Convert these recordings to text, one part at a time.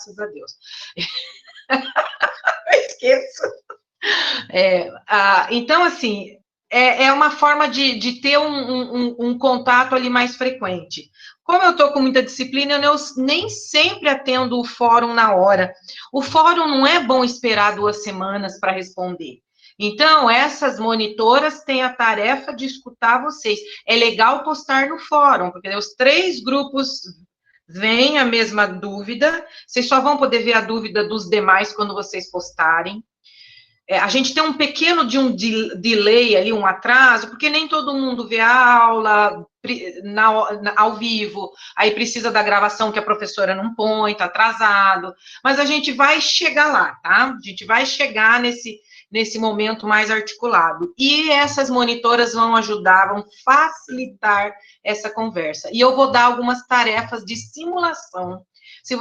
a Deus. Eu esqueço. Então, assim, é uma forma de ter um contato ali mais frequente. Como eu estou com muita disciplina, eu nem sempre atendo o fórum na hora. O fórum não é bom esperar 2 semanas para responder. Então, essas monitoras têm a tarefa de escutar vocês. É legal postar no fórum, porque os 3 grupos veem a mesma dúvida, vocês só vão poder ver a dúvida dos demais quando vocês postarem. A gente tem um pequeno delay ali, um atraso, porque nem todo mundo vê a aula ao vivo, aí precisa da gravação que a professora não põe, tá atrasado, mas a gente vai chegar lá, tá? A gente vai chegar nesse momento mais articulado. E essas monitoras vão ajudar, vão facilitar essa conversa. E eu vou dar algumas tarefas de simulação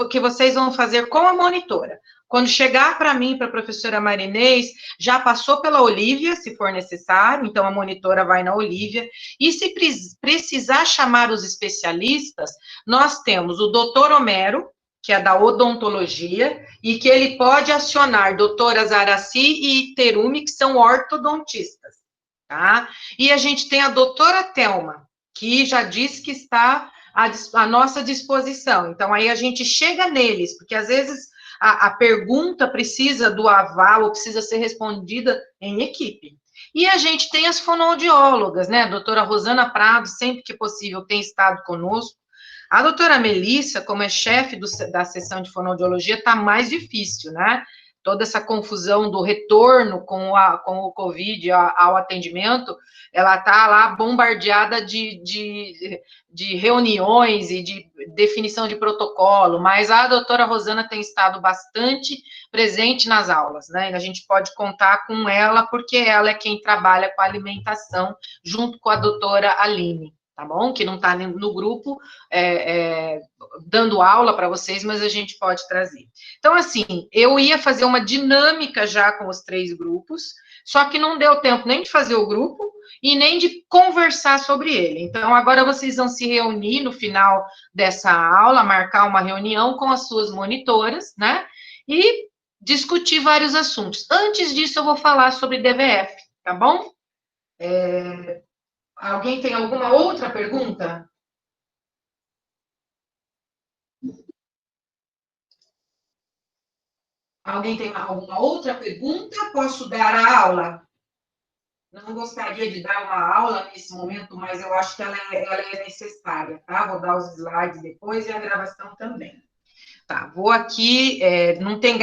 que vocês vão fazer com a monitora. Quando chegar para mim, para a professora Marinês, já passou pela Olívia, se for necessário, então a monitora vai na Olívia. E se precisar chamar os especialistas, nós temos o doutor Homero, que é da odontologia, e que ele pode acionar doutoras Araci e Terumi, que são ortodontistas, tá? E a gente tem a doutora Thelma, que já disse que está à nossa disposição. Então, aí a gente chega neles, porque às vezes a pergunta precisa do aval, ou precisa ser respondida em equipe. E a gente tem as fonoaudiólogas, né? A doutora Rosana Prado, sempre que possível, tem estado conosco. A doutora Melissa, como é chefe da seção de fonoaudiologia, está mais difícil, né? Toda essa confusão do retorno com o Covid ao atendimento, ela está lá bombardeada de reuniões e de definição de protocolo, mas a doutora Rosana tem estado bastante presente nas aulas, né? A gente pode contar com ela, porque ela é quem trabalha com a alimentação, junto com a doutora Aline, tá bom? Que não está no grupo dando aula para vocês, mas a gente pode trazer. Então, assim, eu ia fazer uma dinâmica já com os 3 grupos, só que não deu tempo nem de fazer o grupo e nem de conversar sobre ele. Então, agora vocês vão se reunir no final dessa aula, marcar uma reunião com as suas monitoras, né? E discutir vários assuntos. Antes disso, eu vou falar sobre DVF, tá bom? Alguém tem alguma outra pergunta? Alguém tem alguma outra pergunta? Posso dar a aula? Não gostaria de dar uma aula nesse momento, mas eu acho que ela é necessária, tá? Vou dar os slides depois e a gravação também. Tá, vou aqui, não tem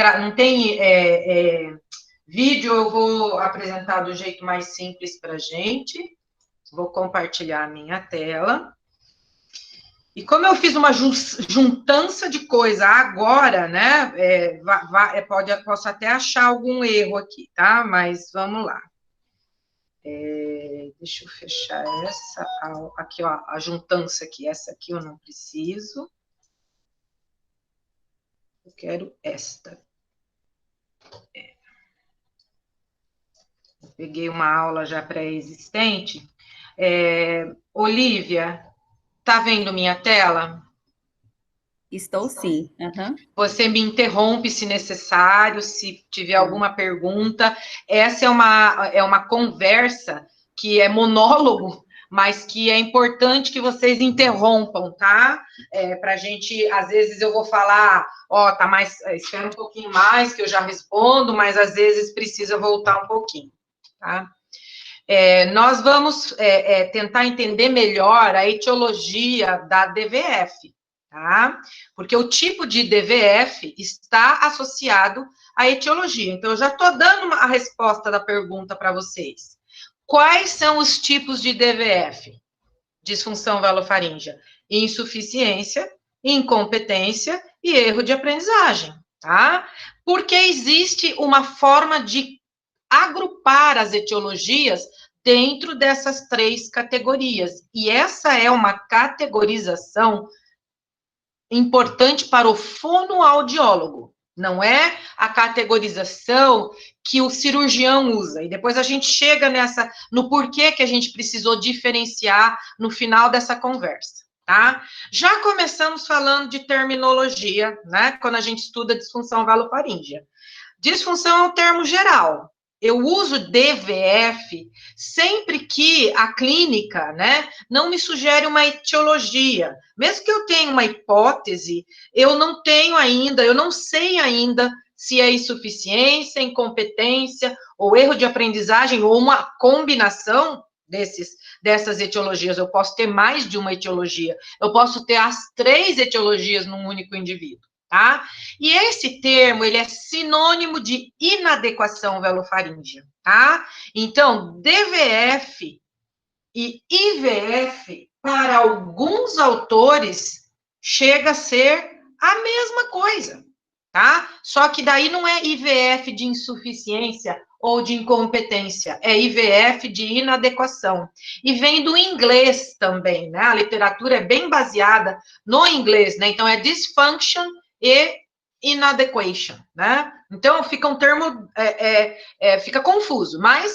vídeo, eu vou apresentar do jeito mais simples para a gente. Vou compartilhar a minha tela. E como eu fiz uma juntança de coisa agora, né, posso até achar algum erro aqui, tá? Mas vamos lá. Deixa eu fechar essa, aqui, ó, a juntança aqui, essa aqui eu não preciso. Eu quero esta. Peguei uma aula já pré-existente. Olívia, tá vendo minha tela? Estou sim. Uhum. Você me interrompe se necessário, se tiver alguma pergunta. Essa é uma conversa que é monólogo, mas que é importante que vocês interrompam, tá? Para a gente, às vezes eu vou falar, tá mais, espera um pouquinho mais que eu já respondo, mas às vezes precisa voltar um pouquinho, tá? Nós vamos tentar entender melhor a etiologia da DVF, tá? Porque o tipo de DVF está associado à etiologia. Então, eu já estou dando a resposta da pergunta para vocês. Quais são os tipos de DVF? Disfunção velofaríngea: insuficiência, incompetência e erro de aprendizagem, tá? Porque existe uma forma de agrupar as etiologias dentro dessas 3 categorias. E essa é uma categorização importante para o fonoaudiólogo. Não é a categorização que o cirurgião usa. E depois a gente chega no porquê que a gente precisou diferenciar no final dessa conversa, tá? Já começamos falando de terminologia, né? Quando a gente estuda disfunção valofaríngea. Disfunção é um termo geral. Eu uso DVF sempre que a clínica, né, não me sugere uma etiologia. Mesmo que eu tenha uma hipótese, eu não sei ainda se é insuficiência, incompetência, ou erro de aprendizagem, ou uma combinação dessas etiologias. Eu posso ter mais de uma etiologia. Eu posso ter as 3 etiologias num único indivíduo. Tá? E esse termo, ele é sinônimo de inadequação velofaríngea, tá? Então, DVF e IVF, para alguns autores, chega a ser a mesma coisa, tá? Só que daí não é IVF de insuficiência ou de incompetência, é IVF de inadequação. E vem do inglês também, né? A literatura é bem baseada no inglês, né? Então, é dysfunction e inadequation, né? Então, fica um termo, fica confuso, mas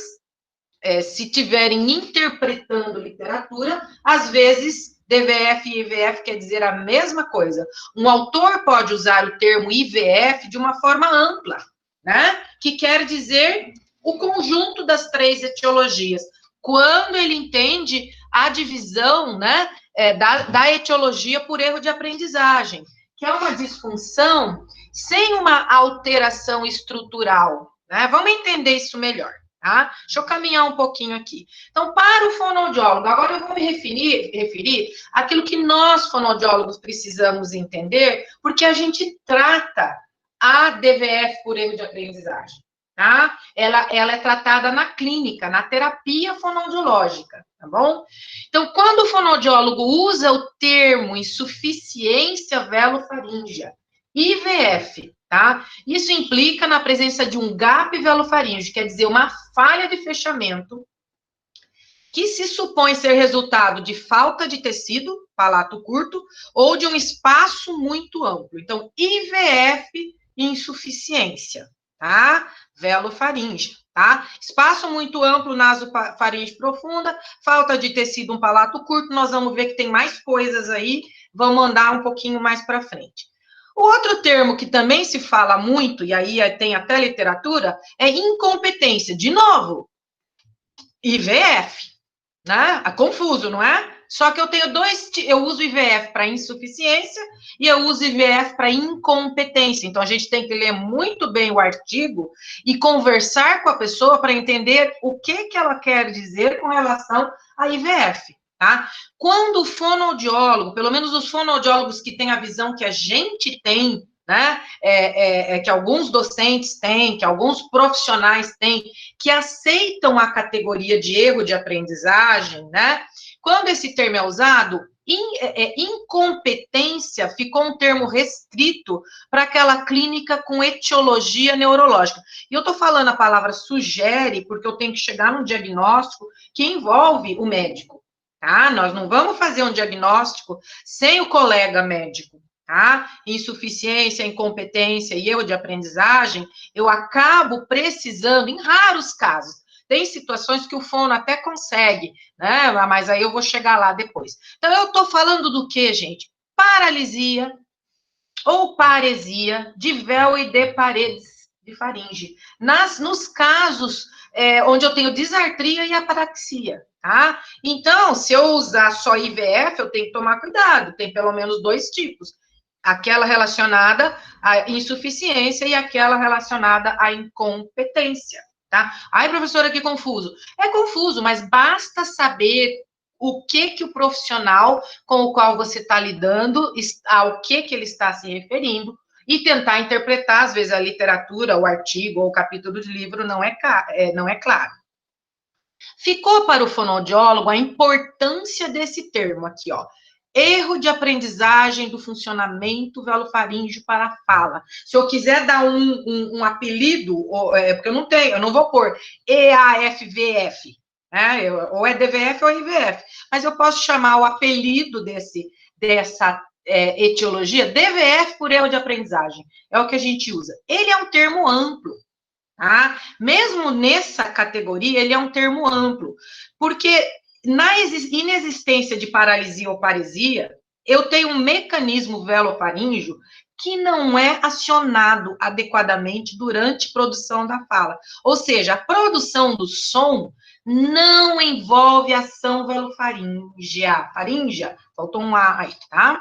se tiverem interpretando literatura, às vezes DVF e IVF quer dizer a mesma coisa. Um autor pode usar o termo IVF de uma forma ampla, né? Que quer dizer o conjunto das 3 etiologias, quando ele entende a divisão, né, da etiologia por erro de aprendizagem, que é uma disfunção sem uma alteração estrutural, né? Vamos entender isso melhor. Tá? Deixa eu caminhar um pouquinho aqui. Então, para o fonoaudiólogo, agora eu vou me referir àquilo que nós, fonoaudiólogos, precisamos entender, porque a gente trata a DVF por erro de aprendizagem. Tá? Ela é tratada na clínica, na terapia fonoaudiológica, tá bom? Então, quando o fonoaudiólogo usa o termo insuficiência velofaríngea, IVF, tá? Isso implica na presença de um gap velofaríngeo, quer dizer, uma falha de fechamento, que se supõe ser resultado de falta de tecido, palato curto, ou de um espaço muito amplo. Então, IVF, insuficiência, tá? Velofaringe, tá? Espaço muito amplo, nasofaringe profunda, falta de tecido, um palato curto, nós vamos ver que tem mais coisas aí, vamos andar um pouquinho mais para frente. O outro termo que também se fala muito, e aí tem até literatura, é incompetência. De novo, IVF, né? É confuso, não é? Só que eu tenho eu uso IVF para insuficiência e eu uso IVF para incompetência. Então, a gente tem que ler muito bem o artigo e conversar com a pessoa para entender o que ela quer dizer com relação à IVF. Tá? Quando o fonoaudiólogo, pelo menos os fonoaudiólogos que têm a visão que a gente tem, né, que alguns docentes têm, que alguns profissionais têm, que aceitam a categoria de erro de aprendizagem, né, quando esse termo é usado, incompetência ficou um termo restrito para aquela clínica com etiologia neurológica. E eu estou falando a palavra sugere, porque eu tenho que chegar num diagnóstico que envolve o médico. Tá? Nós não vamos fazer um diagnóstico sem o colega médico, tá? Insuficiência, incompetência e erro de aprendizagem, eu acabo precisando, em raros casos, tem situações que o fono até consegue, né? Mas aí eu vou chegar lá depois. Então, eu estou falando do que, gente? Paralisia ou paresia de véu e de paredes de faringe. Nos casos onde eu tenho disartria e aparaxia, tá? Então, se eu usar só IVF, eu tenho que tomar cuidado, tem pelo menos 2 tipos. Aquela relacionada à insuficiência e aquela relacionada à incompetência, tá? Ai, professora, que confuso. É confuso, mas basta saber o que o profissional com o qual você está lidando, ao que ele está se referindo, e tentar interpretar, às vezes, a literatura, o artigo ou o capítulo de livro não é claro. Ficou para o fonoaudiólogo a importância desse termo aqui, ó. Erro de aprendizagem do funcionamento velofaríngeo para a fala. Se eu quiser dar um apelido, porque eu não vou pôr EAFVF, né? Ou é DVF ou IVF, mas eu posso chamar o apelido dessa etiologia, DVF por erro de aprendizagem, é o que a gente usa. Ele é um termo amplo, tá? Mesmo nessa categoria, ele é um termo amplo, porque na inexistência de paralisia ou paresia, eu tenho um mecanismo velofaríngeo que não é acionado adequadamente durante a produção da fala. Ou seja, a produção do som não envolve ação velofaríngea. Faríngea, faltou um A aí, tá?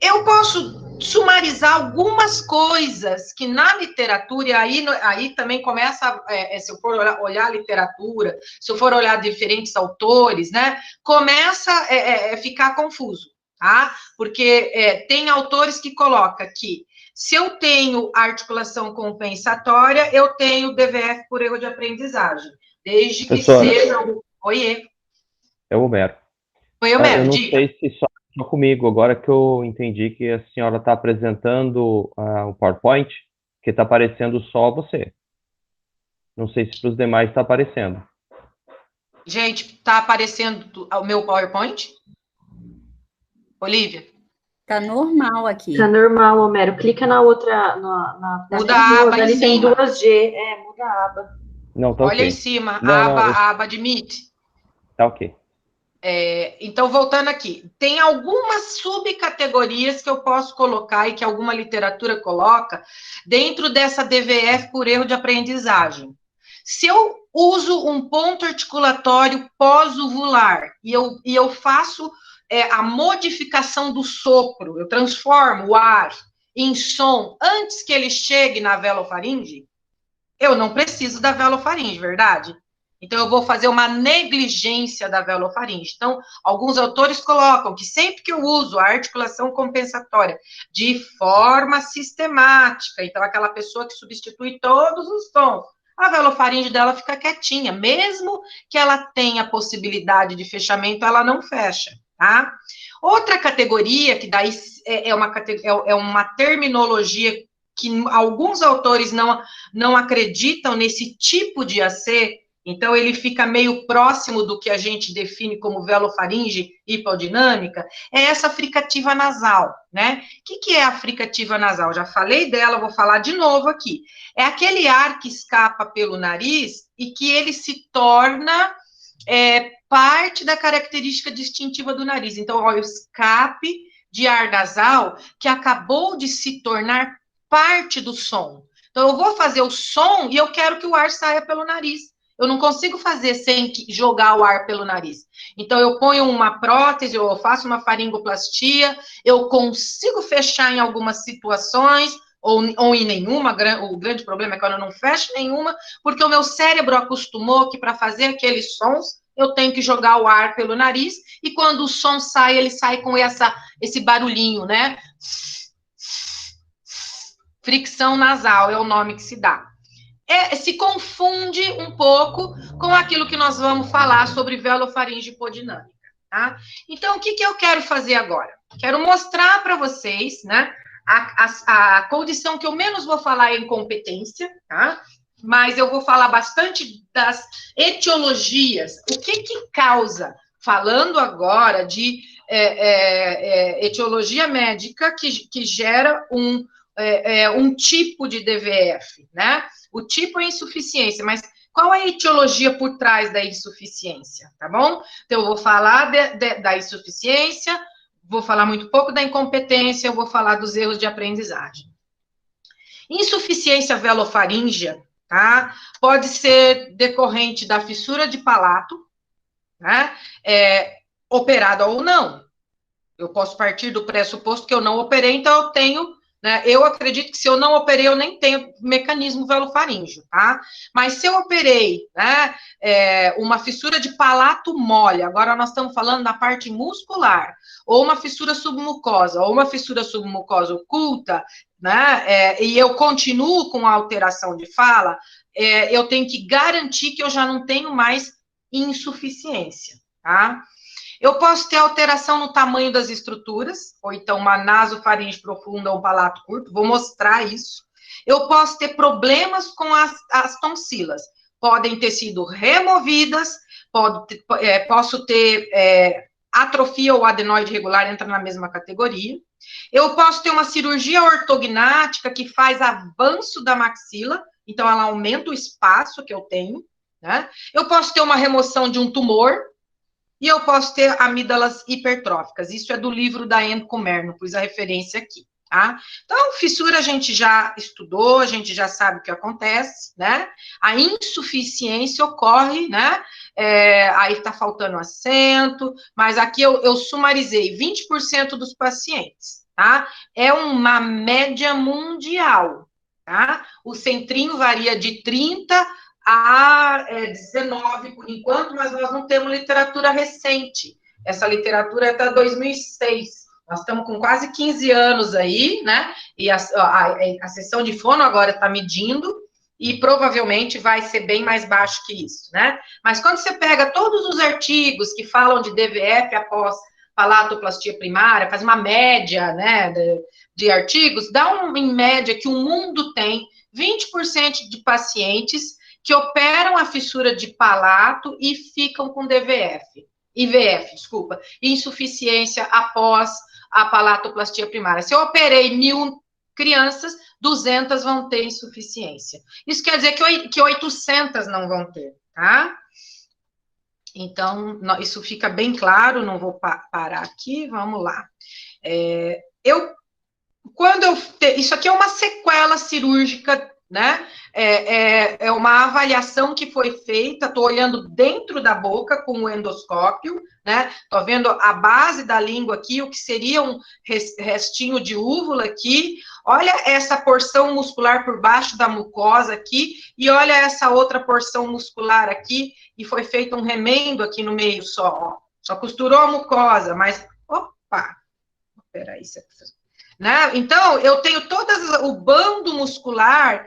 Eu posso sumarizar algumas coisas que na literatura, e aí também começa, se eu for olhar a literatura, se eu for olhar diferentes autores, né, começa a ficar confuso, tá? Porque tem autores que colocam que se eu tenho articulação compensatória, eu tenho DVF por erro de aprendizagem, desde que Professora, seja... Oiê, é o Homero. oi, Eu Homero, não diga. sei se só comigo, agora que eu entendi que a senhora está apresentando o PowerPoint, que está aparecendo só você. Não sei se para os demais está aparecendo. Gente, tá aparecendo o meu PowerPoint? Olivia? Tá normal aqui. Tá normal, Homero. Clica na outra, Muda a aba em ali tem cima. 2G. Muda a aba. Não, tá Olha ok. em cima, Não, a aba de Meet. tá ok. Então, voltando aqui, tem algumas subcategorias que eu posso colocar e que alguma literatura coloca dentro dessa DVF por erro de aprendizagem. Se eu uso um ponto articulatório pós-uvular e eu faço a modificação do sopro, eu transformo o ar em som antes que ele chegue na velofaringe, eu não preciso da velofaringe, verdade? Então, eu vou fazer uma negligência da velofaringe. Então, alguns autores colocam que sempre que eu uso a articulação compensatória de forma sistemática, então, aquela pessoa que substitui todos os tons, a velofaringe dela fica quietinha, mesmo que ela tenha possibilidade de fechamento, ela não fecha, tá? Outra categoria, que daí é uma terminologia que alguns autores não acreditam nesse tipo de AC, então ele fica meio próximo do que a gente define como velofaringe hipodinâmica, é essa fricativa nasal, né? O que é a fricativa nasal? Já falei dela, vou falar de novo aqui. É aquele ar que escapa pelo nariz e que ele se torna parte da característica distintiva do nariz. Então, olha, o escape de ar nasal que acabou de se tornar parte do som. Então, eu vou fazer o som e eu quero que o ar saia pelo nariz. Eu não consigo fazer sem jogar o ar pelo nariz. Então, eu ponho uma prótese, eu faço uma faringoplastia, eu consigo fechar em algumas situações, ou em nenhuma. O grande problema é quando eu não fecho nenhuma, porque o meu cérebro acostumou que para fazer aqueles sons, eu tenho que jogar o ar pelo nariz, e quando o som sai, ele sai com esse barulhinho, né? Fricção nasal é o nome que se dá. Se confunde um pouco com aquilo que nós vamos falar sobre velofaringe hipodinâmica, tá? Então, o que eu quero fazer agora? Quero mostrar para vocês, né, a condição que eu menos vou falar é incompetência, tá? Mas eu vou falar bastante das etiologias. O que causa? Falando agora de etiologia médica que gera um tipo de DVF, né? O tipo é insuficiência, mas qual é a etiologia por trás da insuficiência, tá bom? Então, eu vou falar da insuficiência, vou falar muito pouco da incompetência, eu vou falar dos erros de aprendizagem. Insuficiência velofaríngea, tá? Pode ser decorrente da fissura de palato, né? Operada ou não. Eu posso partir do pressuposto que eu não operei, então eu tenho, né? Eu acredito que se eu não operei, eu nem tenho mecanismo velofaríngeo, tá? Mas se eu operei, né, uma fissura de palato mole, agora nós estamos falando da parte muscular, ou uma fissura submucosa, ou uma fissura submucosa oculta, né, e eu continuo com a alteração de fala, eu tenho que garantir que eu já não tenho mais insuficiência, tá? Eu posso ter alteração no tamanho das estruturas, ou então uma nasofaringe profunda ou um palato curto, vou mostrar isso. Eu posso ter problemas com as tonsilas, podem ter sido removidas, posso ter atrofia ou adenoide regular, entra na mesma categoria. Eu posso ter uma cirurgia ortognática que faz avanço da maxila, então ela aumenta o espaço que eu tenho, né? Eu posso ter uma remoção de um tumor, e eu posso ter amígdalas hipertróficas. Isso é do livro da Anne Comerno, pus a referência aqui, tá? Então, fissura a gente já estudou, a gente já sabe o que acontece, né? A insuficiência ocorre, né? Aí tá faltando assento, mas aqui eu sumarizei 20% dos pacientes, tá? É uma média mundial, tá? O centrinho varia de 30 a 19 por enquanto, mas nós não temos literatura recente. Essa literatura é até 2006. Nós estamos com quase 15 anos aí, né? E a seção de fono agora está medindo, e provavelmente vai ser bem mais baixo que isso, né? Mas quando você pega todos os artigos que falam de DVF após palatoplastia primária, faz uma média, né, de artigos, dá em média que o mundo tem 20% de pacientes que operam a fissura de palato e ficam com IVF, insuficiência após a palatoplastia primária. Se eu operei 1.000 crianças, 200 vão ter insuficiência. Isso quer dizer que 800 não vão ter, tá? Então, isso fica bem claro, não vou parar aqui, vamos lá. Isso aqui é uma sequela cirúrgica, né? É uma avaliação que foi feita, estou olhando dentro da boca com o endoscópio, né? Estou vendo a base da língua aqui, o que seria um restinho de úvula aqui. Olha essa porção muscular por baixo da mucosa aqui, e olha essa outra porção muscular aqui, e foi feito um remendo aqui no meio só, ó. Só costurou a mucosa, mas, opa, peraí, né? Então, eu tenho o bando muscular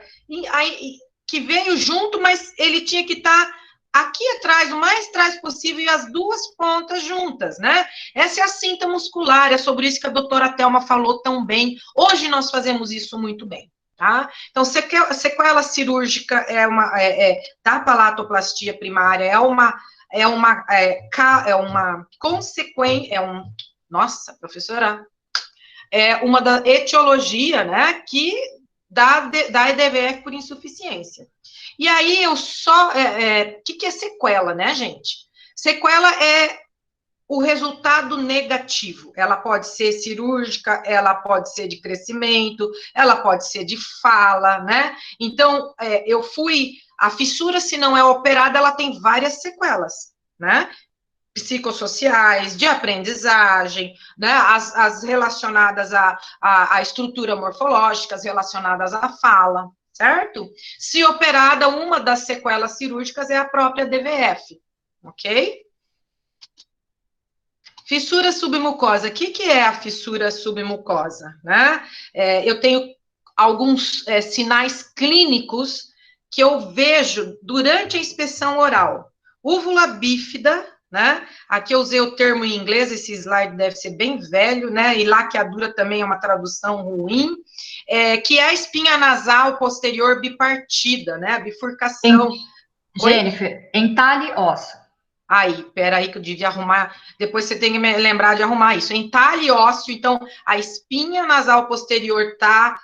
que veio junto, mas ele tinha que estar aqui atrás, o mais atrás possível, e as duas pontas juntas, né? Essa é a cinta muscular, é sobre isso que a doutora Thelma falou tão bem. Hoje nós fazemos isso muito bem, tá? Então, sequela cirúrgica da palatoplastia primária, é uma consequência, nossa, professora, é uma da etiologia, né, que dá EDVF por insuficiência. E aí, o que é sequela, né, gente? Sequela é o resultado negativo. Ela pode ser cirúrgica, ela pode ser de crescimento, ela pode ser de fala, né? Então, a fissura, se não é operada, ela tem várias sequelas, né? Psicossociais, de aprendizagem, né, as relacionadas à estrutura morfológica, as relacionadas à fala, certo? Se operada, uma das sequelas cirúrgicas é a própria DVF, ok? Fissura submucosa. O que é a fissura submucosa, né? Eu tenho alguns sinais clínicos que eu vejo durante a inspeção oral. Úvula bífida, né? Aqui eu usei o termo em inglês, esse slide deve ser bem velho, né? E laqueadura também é uma tradução ruim, que é a espinha nasal posterior bipartida, né? A bifurcação. Jennifer, entalhe ósseo. Aí, peraí que eu devia arrumar, depois você tem que me lembrar de arrumar isso. Entalhe ósseo, então, a espinha nasal posterior tá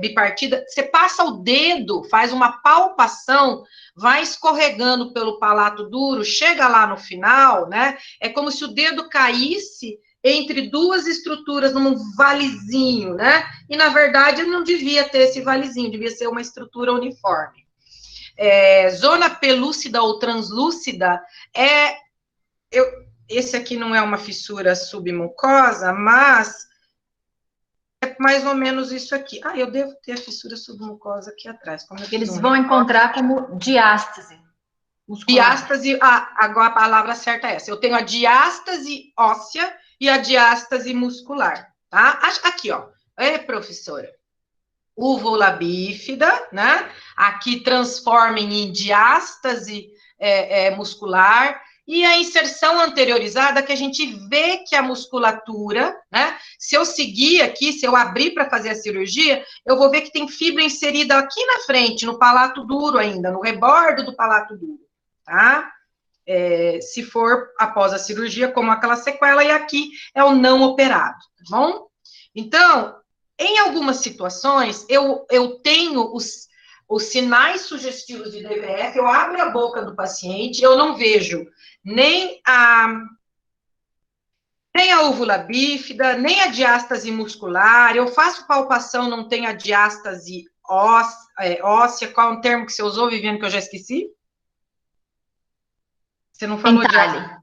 bipartida, você passa o dedo, faz uma palpação, vai escorregando pelo palato duro, chega lá no final, né, é como se o dedo caísse entre duas estruturas, num valezinho, né, e na verdade não devia ter esse valezinho, devia ser uma estrutura uniforme. Zona pelúcida ou translúcida esse aqui não é uma fissura submucosa, mas é mais ou menos isso aqui. Eu devo ter a fissura submucosa aqui atrás. Eles vão encontrar como diástase muscular. Diástase, agora a palavra certa é essa. Eu tenho a diástase óssea e a diástase muscular, tá? Aqui, ó. Professora. Úvula bífida, né? Aqui transforma em diástase muscular, e a inserção anteriorizada, que a gente vê que a musculatura, né? Se eu seguir aqui, se eu abrir para fazer a cirurgia, eu vou ver que tem fibra inserida aqui na frente, no palato duro ainda, no rebordo do palato duro, tá? Se for após a cirurgia, como aquela sequela, e aqui é o não operado, tá bom? Então, em algumas situações, eu tenho os sinais sugestivos de DVF, eu abro a boca do paciente, eu não vejo nem a úvula bífida, nem a diástase muscular, eu faço palpação, não tem a diástase óssea, qual é o termo que você usou, Viviane, que eu já esqueci? Você não falou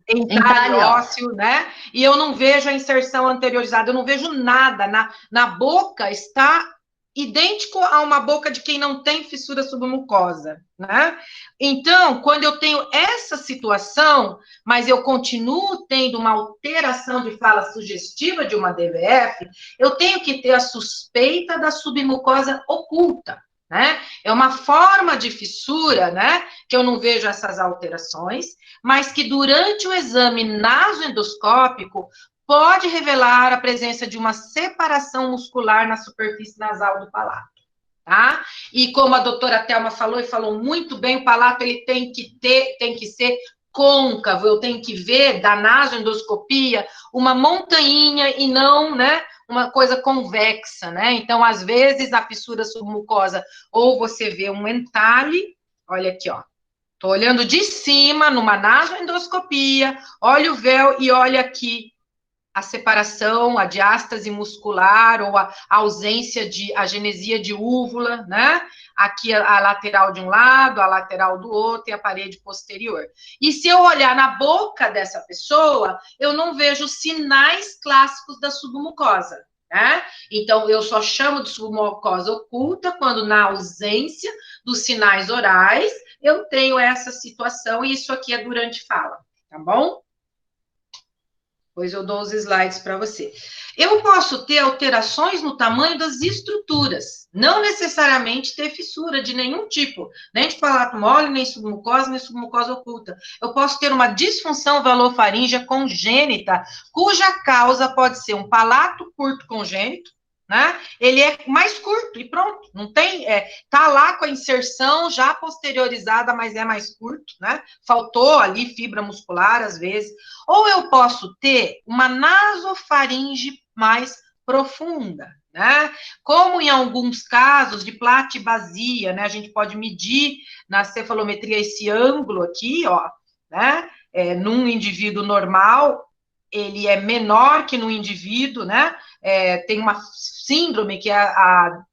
entalhe ósseo, né? E eu não vejo a inserção anteriorizada, eu não vejo nada. Na boca está idêntico a uma boca de quem não tem fissura submucosa, né? Então, quando eu tenho essa situação, mas eu continuo tendo uma alteração de fala sugestiva de uma DVF, eu tenho que ter a suspeita da submucosa oculta, né? É uma forma de fissura, né? Que eu não vejo essas alterações, mas que durante o exame nasoendoscópico pode revelar a presença de uma separação muscular na superfície nasal do palato, tá? E como a doutora Thelma falou, e falou muito bem, o palato ele tem que ser côncavo, eu tenho que ver da nasoendoscopia uma montanha e não, né, uma coisa convexa, né? Então, às vezes, a fissura submucosa, ou você vê um entalhe, olha aqui, ó, tô olhando de cima, numa nasoendoscopia, olha o véu e olha aqui a separação, a diástase muscular ou a ausência de agenesia de úvula, né? Aqui a lateral de um lado, a lateral do outro e a parede posterior. E se eu olhar na boca dessa pessoa, eu não vejo sinais clássicos da submucosa, né? Então, eu só chamo de submucosa oculta quando, na ausência dos sinais orais, eu tenho essa situação, e isso aqui é durante fala, tá bom? Depois eu dou os slides para você. Eu posso ter alterações no tamanho das estruturas, não necessariamente ter fissura de nenhum tipo, nem de palato mole, nem submucosa oculta. Eu posso ter uma disfunção velofaríngea congênita, cuja causa pode ser um palato curto congênito, né? Ele é mais curto e pronto, não tem, tá lá com a inserção já posteriorizada, mas é mais curto, né? Faltou ali fibra muscular às vezes. Ou eu posso ter uma nasofaringe mais profunda, né? Como em alguns casos de platibasia, né? A gente pode medir na cefalometria esse ângulo aqui, ó, né? Num indivíduo normal, ele é menor que no indivíduo, né? Tem uma síndrome que é a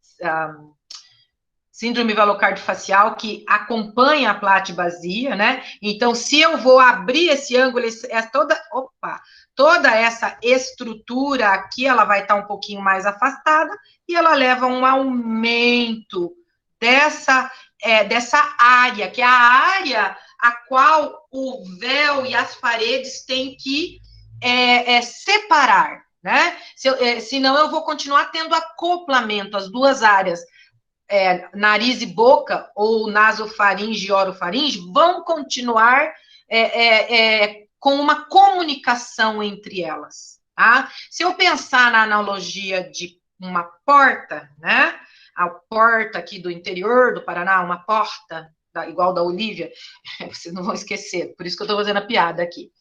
síndrome velocardiofacial, que acompanha a platibasia, né? Então, se eu vou abrir esse ângulo, toda essa estrutura aqui, ela vai estar um pouquinho mais afastada, e ela leva a um aumento dessa área, que é a área a qual o véu e as paredes têm que separar, né? Senão eu vou continuar tendo acoplamento, as duas áreas, nariz e boca, ou nasofaringe e orofaringe, vão continuar com uma comunicação entre elas, tá? Se eu pensar na analogia de uma porta, né? A porta aqui do interior do Paraná, uma porta igual da Olívia, vocês não vão esquecer, por isso que eu estou fazendo a piada aqui.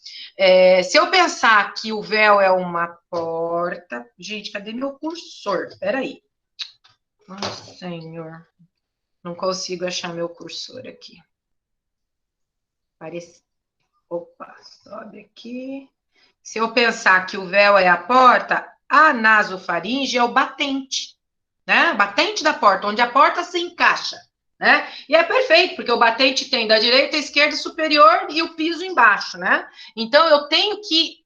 Se eu pensar que o véu é uma porta... Gente, cadê meu cursor? Peraí. Oh, Senhor. Não consigo achar meu cursor aqui. Opa, sobe aqui. Se eu pensar que o véu é a porta, a nasofaringe é o batente, né? Batente da porta, onde a porta se encaixa, né? E é perfeito, porque o batente tem da direita à esquerda superior e o piso embaixo, né? Então, eu tenho que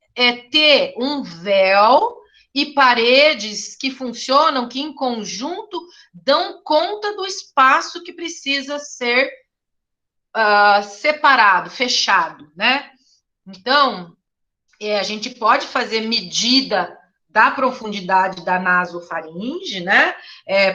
ter um véu e paredes que funcionam, que em conjunto dão conta do espaço que precisa ser separado, fechado, né? Então, a gente pode fazer medida da profundidade da nasofaringe, né?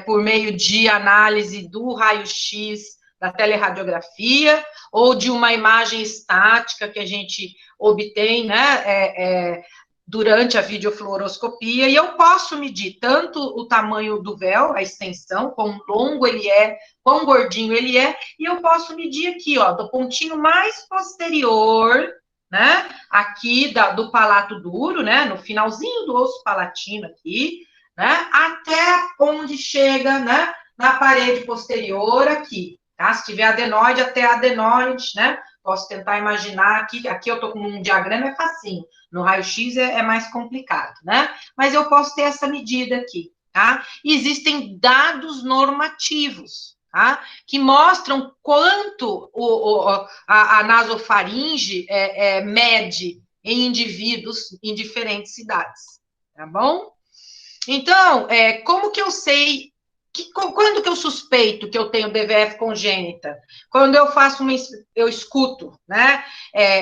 Por meio de análise do raio-x, da teleradiografia, ou de uma imagem estática que a gente obtém, né? Durante a videofluoroscopia, e eu posso medir tanto o tamanho do véu, a extensão, quão longo ele é, quão gordinho ele é, e eu posso medir aqui, ó, do pontinho mais posterior, né, aqui do palato duro, né, no finalzinho do osso palatino aqui, né, até onde chega, né, na parede posterior aqui, tá? Se tiver adenoide até adenoide, né? Posso tentar imaginar aqui eu estou com um diagrama, é facinho. No raio-x é mais complicado, né? Mas eu posso ter essa medida aqui, tá? E existem dados normativos, tá? Que mostram quanto a nasofaringe mede em indivíduos em diferentes cidades, tá bom? Então, como que eu sei, quando que eu suspeito que eu tenho DVF congênita? Quando eu escuto, né,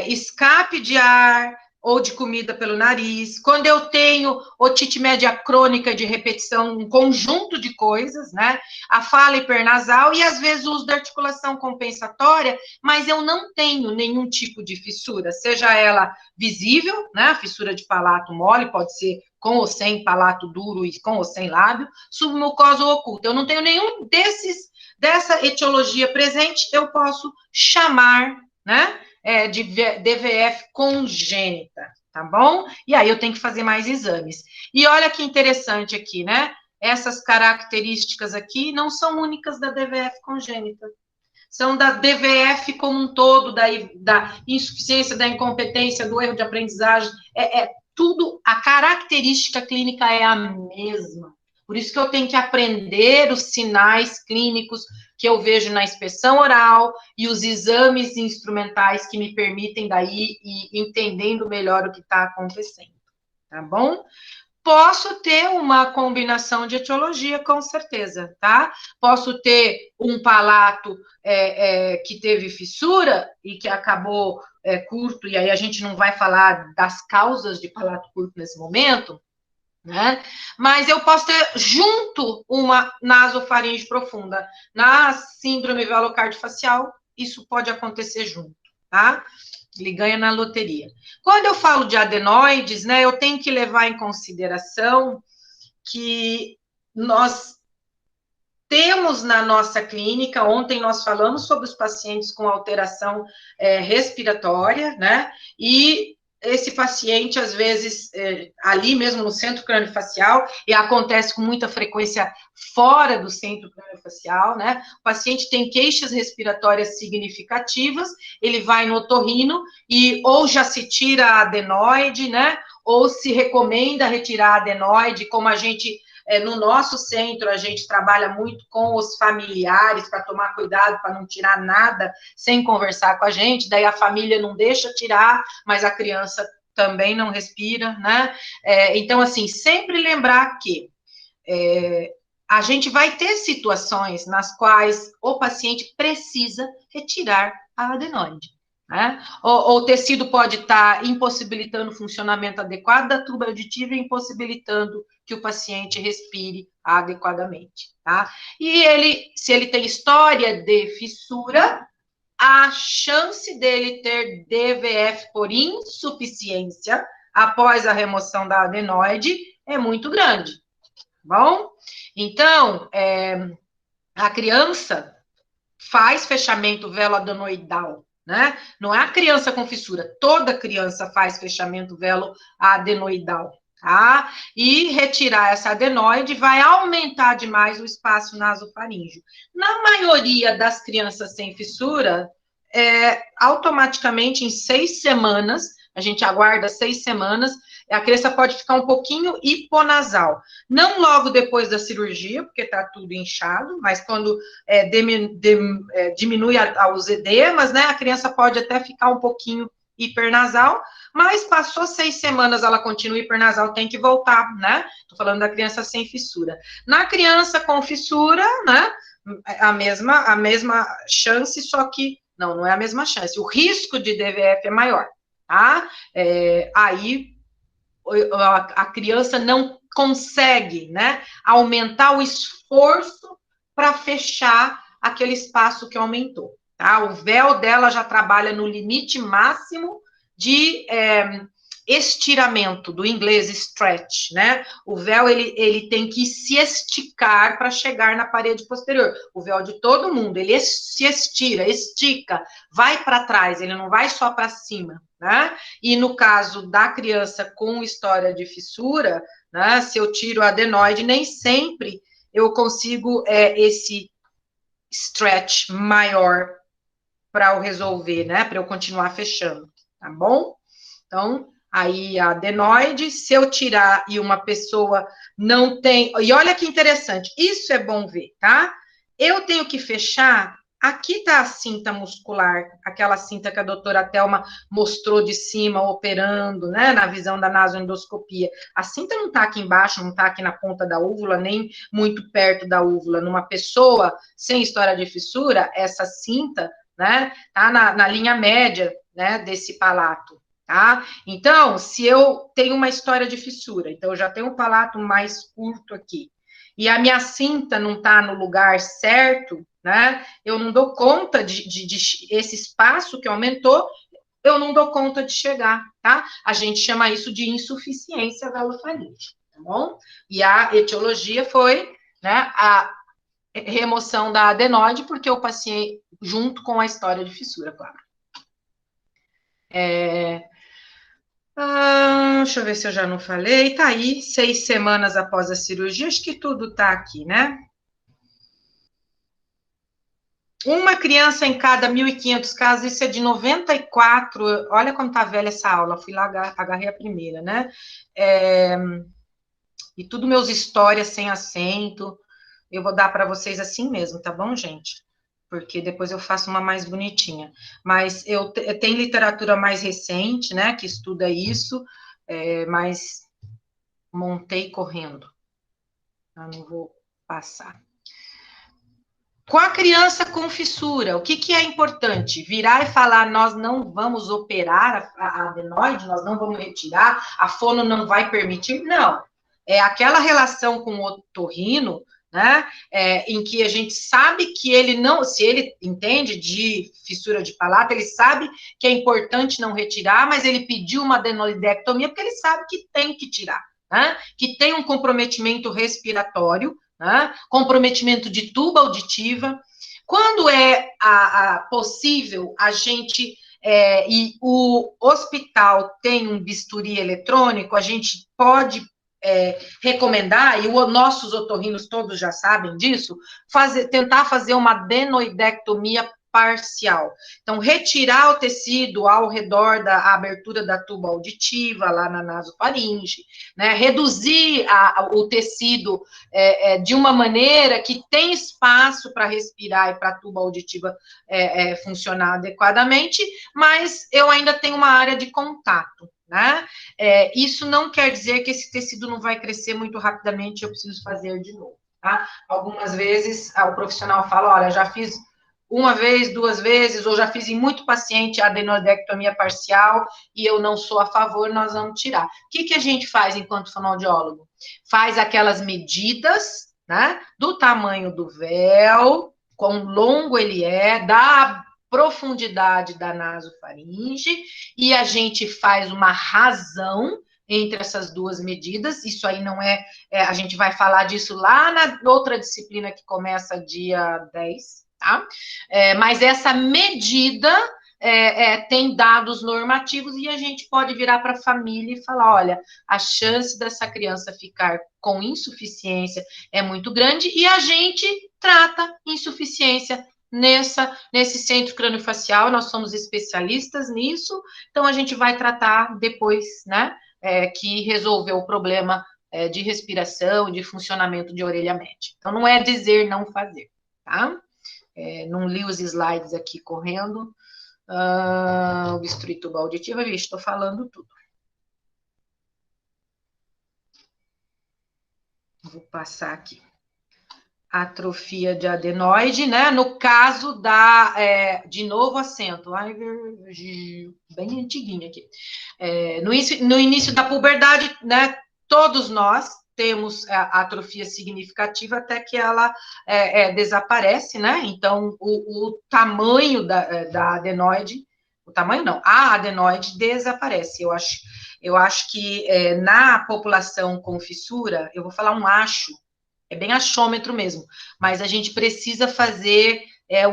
escape de ar ou de comida pelo nariz, quando eu tenho otite média crônica de repetição, um conjunto de coisas, né, a fala hipernasal e, às vezes, o uso da articulação compensatória, mas eu não tenho nenhum tipo de fissura, seja ela visível, né, a fissura de palato mole, pode ser com ou sem palato duro e com ou sem lábio, submucosa ou oculta. Eu não tenho nenhum dessa etiologia presente, eu posso chamar, né, de DVF congênita, tá bom? E aí eu tenho que fazer mais exames. E olha que interessante aqui, né? Essas características aqui não são únicas da DVF congênita. São da DVF como um todo, da insuficiência, da incompetência, do erro de aprendizagem, tudo, a característica clínica é a mesma. Por isso que eu tenho que aprender os sinais clínicos que eu vejo na inspeção oral e os exames instrumentais que me permitem daí ir entendendo melhor o que está acontecendo, tá bom? Posso ter uma combinação de etiologia, com certeza, tá? Posso ter um palato que teve fissura e que acabou curto, e aí a gente não vai falar das causas de palato curto nesse momento, né? Mas eu posso ter junto uma nasofaringe profunda. Na síndrome velocardifacial, isso pode acontecer junto, tá? Ele ganha na loteria. Quando eu falo de adenoides, né, eu tenho que levar em consideração que nós temos na nossa clínica, ontem nós falamos sobre os pacientes com alteração respiratória, né, e esse paciente, às vezes, ali mesmo no centro craniofacial, e acontece com muita frequência fora do centro craniofacial, né? O paciente tem queixas respiratórias significativas, ele vai no otorrino e ou já se tira a adenoide, né? Ou se recomenda retirar a adenoide, como a gente... no nosso centro, a gente trabalha muito com os familiares para tomar cuidado, para não tirar nada sem conversar com a gente, daí a família não deixa tirar, mas a criança também não respira, né? Então, assim, sempre lembrar que a gente vai ter situações nas quais o paciente precisa retirar a adenoide, né? O tecido pode estar impossibilitando o funcionamento adequado da tuba auditiva e impossibilitando que o paciente respire adequadamente, tá? E se ele tem história de fissura, a chance dele ter DVF por insuficiência após a remoção da adenoide é muito grande, tá bom? Então, a criança faz fechamento veloadenoidal, né? Não é a criança com fissura, toda criança faz fechamento veloadenoidal, tá? E retirar essa adenoide vai aumentar demais o espaço nasofaríngeo. Na maioria das crianças sem fissura, automaticamente em 6 semanas, a gente aguarda 6 semanas, a criança pode ficar um pouquinho hiponasal. Não logo depois da cirurgia, porque está tudo inchado, mas quando diminui os edemas, né, a criança pode até ficar um pouquinho hipernasal, mas passou 6 semanas, ela continua hipernasal, tem que voltar, né? Estou falando da criança sem fissura. Na criança com fissura, né, a mesma chance, só que não é a mesma chance. O risco de DVF é maior, tá? Aí a criança não consegue, né, aumentar o esforço para fechar aquele espaço que aumentou, tá? O véu dela já trabalha no limite máximo de estiramento, do inglês stretch, né? O véu, ele tem que se esticar para chegar na parede posterior. O véu de todo mundo, ele se estira, estica, vai para trás, ele não vai só para cima, né? E no caso da criança com história de fissura, né, se eu tiro a adenoide, nem sempre eu consigo esse stretch maior para eu resolver, né? Para eu continuar fechando, tá bom? Então, aí a adenoide, se eu tirar e uma pessoa não tem... E olha que interessante, isso é bom ver, tá? Eu tenho que fechar... Aqui tá a cinta muscular, aquela cinta que a doutora Thelma mostrou de cima, operando, né, na visão da nasoendoscopia. A cinta não tá aqui embaixo, não tá aqui na ponta da úvula, nem muito perto da úvula. Numa pessoa sem história de fissura, essa cinta, né, tá na linha média, né, desse palato, tá? Então, se eu tenho uma história de fissura, então eu já tenho um palato mais curto aqui, e a minha cinta não tá no lugar certo, né? Eu não dou conta de esse espaço que aumentou, eu não dou conta de chegar, tá? A gente chama isso de insuficiência velo-faríngea, tá bom? E a etiologia foi, né, a remoção da adenoide, porque eu passei junto com a história de fissura, claro. Deixa eu ver se eu já não falei. Tá aí, 6 semanas após a cirurgia, acho que tudo tá aqui, né? Uma criança em cada 1.500 casos, isso é de 94, olha como tá velha essa aula, fui lá, agarrei a primeira, né? E tudo meus histórias sem acento, eu vou dar para vocês assim mesmo, tá bom, gente? Porque depois eu faço uma mais bonitinha. Mas eu tenho literatura mais recente, né, que estuda isso, mas montei correndo. Eu não vou passar. Com a criança com fissura, o que é importante? Virar e falar, nós não vamos operar a adenoide, nós não vamos retirar, a fono não vai permitir? Não. É aquela relação com o otorrino, né, em que a gente sabe que ele não, se ele entende de fissura de palato, ele sabe que é importante não retirar, mas ele pediu uma adenoidectomia porque ele sabe que tem que tirar, né, que tem um comprometimento respiratório, né? Comprometimento de tuba auditiva. Quando é possível, a gente, e o hospital tem um bisturi eletrônico, a gente pode recomendar, e nossos otorrinos todos já sabem disso, tentar fazer uma adenoidectomia parcial. Então, retirar o tecido ao redor da abertura da tuba auditiva, lá na nasofaringe, né? Reduzir o tecido de uma maneira que tem espaço para respirar e para a tuba auditiva funcionar adequadamente, mas eu ainda tenho uma área de contato, né? Isso não quer dizer que esse tecido não vai crescer muito rapidamente, eu preciso fazer de novo, tá? Algumas vezes o profissional fala, olha, já fiz uma vez, 2 vezes, ou já fiz em muito paciente adenoidectomia parcial e eu não sou a favor, nós vamos tirar. O que a gente faz enquanto fonoaudiólogo? Faz aquelas medidas, né, do tamanho do véu, quão longo ele é, da profundidade da nasofaringe, e a gente faz uma razão entre essas duas medidas, isso aí não a gente vai falar disso lá na outra disciplina que começa dia 10, tá? Mas essa medida tem dados normativos e a gente pode virar para a família e falar, olha, a chance dessa criança ficar com insuficiência é muito grande e a gente trata insuficiência nesse centro craniofacial, nós somos especialistas nisso, então a gente vai tratar depois, né, que resolveu o problema de respiração, de funcionamento de orelha média. Então, não é dizer não fazer, tá? Não li os slides aqui correndo. O bisturi tuba auditiva, vixe, estou falando tudo. Vou passar aqui. Atrofia de adenoide, né? No caso de novo acento, bem antiguinho aqui. No início da puberdade, né? Todos nós temos a atrofia significativa até que ela desaparece, né? Então, o tamanho da adenoide, o tamanho não, a adenoide desaparece. Eu acho que na população com fissura, eu vou falar um acho, é bem achômetro mesmo, mas a gente precisa fazer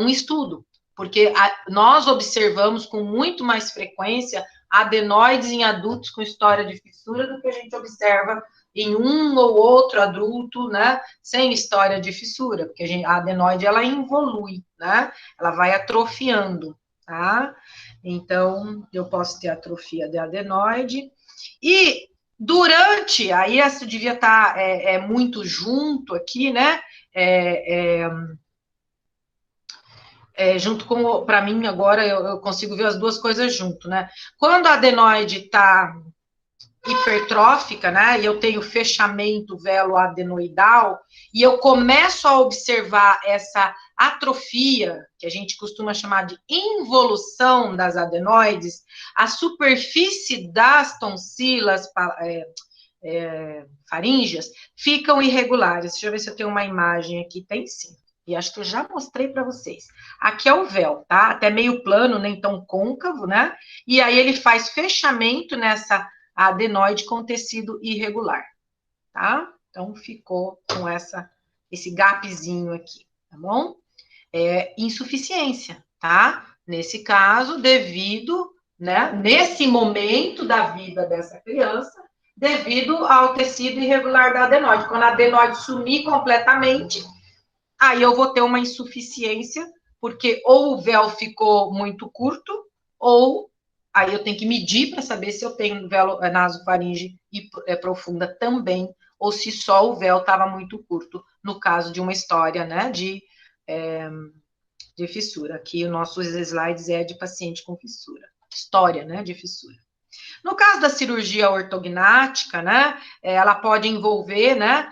um estudo, porque nós observamos com muito mais frequência adenoides em adultos com história de fissura do que a gente observa em um ou outro adulto, né, sem história de fissura, porque a adenoide, ela involui, né, ela vai atrofiando, tá? Então, eu posso ter atrofia de adenoide, e durante, aí essa devia estar muito junto aqui, né, junto com, para mim, agora eu consigo ver as duas coisas junto, né? Quando a adenoide está hipertrófica, né, e eu tenho fechamento veloadenoidal, e eu começo a observar essa atrofia, que a gente costuma chamar de involução das adenoides, a superfície das tonsilas faríngeas ficam irregulares. Deixa eu ver se eu tenho uma imagem aqui. Tem sim. E acho que eu já mostrei para vocês. Aqui é o véu, tá? Até meio plano, nem tão côncavo, né? E aí ele faz fechamento nessa adenoide com tecido irregular, tá? Então ficou com esse gapzinho aqui, tá bom? Insuficiência, tá? Nesse caso, devido, né? Nesse momento da vida dessa criança, devido ao tecido irregular da adenoide. Quando a adenoide sumir completamente, aí eu vou ter uma insuficiência, porque ou o véu ficou muito curto, ou aí eu tenho que medir para saber se eu tenho véu nasofaringe profunda também, ou se só o véu estava muito curto, no caso de uma história, né, de fissura. Aqui, os nossos slides de paciente com fissura. História, né, de fissura. No caso da cirurgia ortognática, né, ela pode envolver, né,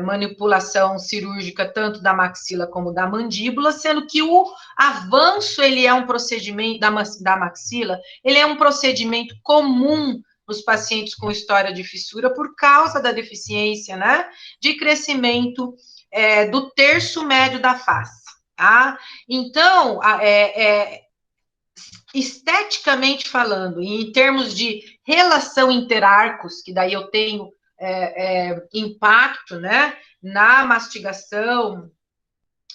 manipulação cirúrgica tanto da maxila como da mandíbula, sendo que o avanço, ele é um procedimento da maxila, ele é um procedimento comum nos pacientes com história de fissura por causa da deficiência, né, de crescimento do terço médio da face, tá? Então, esteticamente falando, e em termos de relação interarcos, que daí eu tenho impacto, né, na mastigação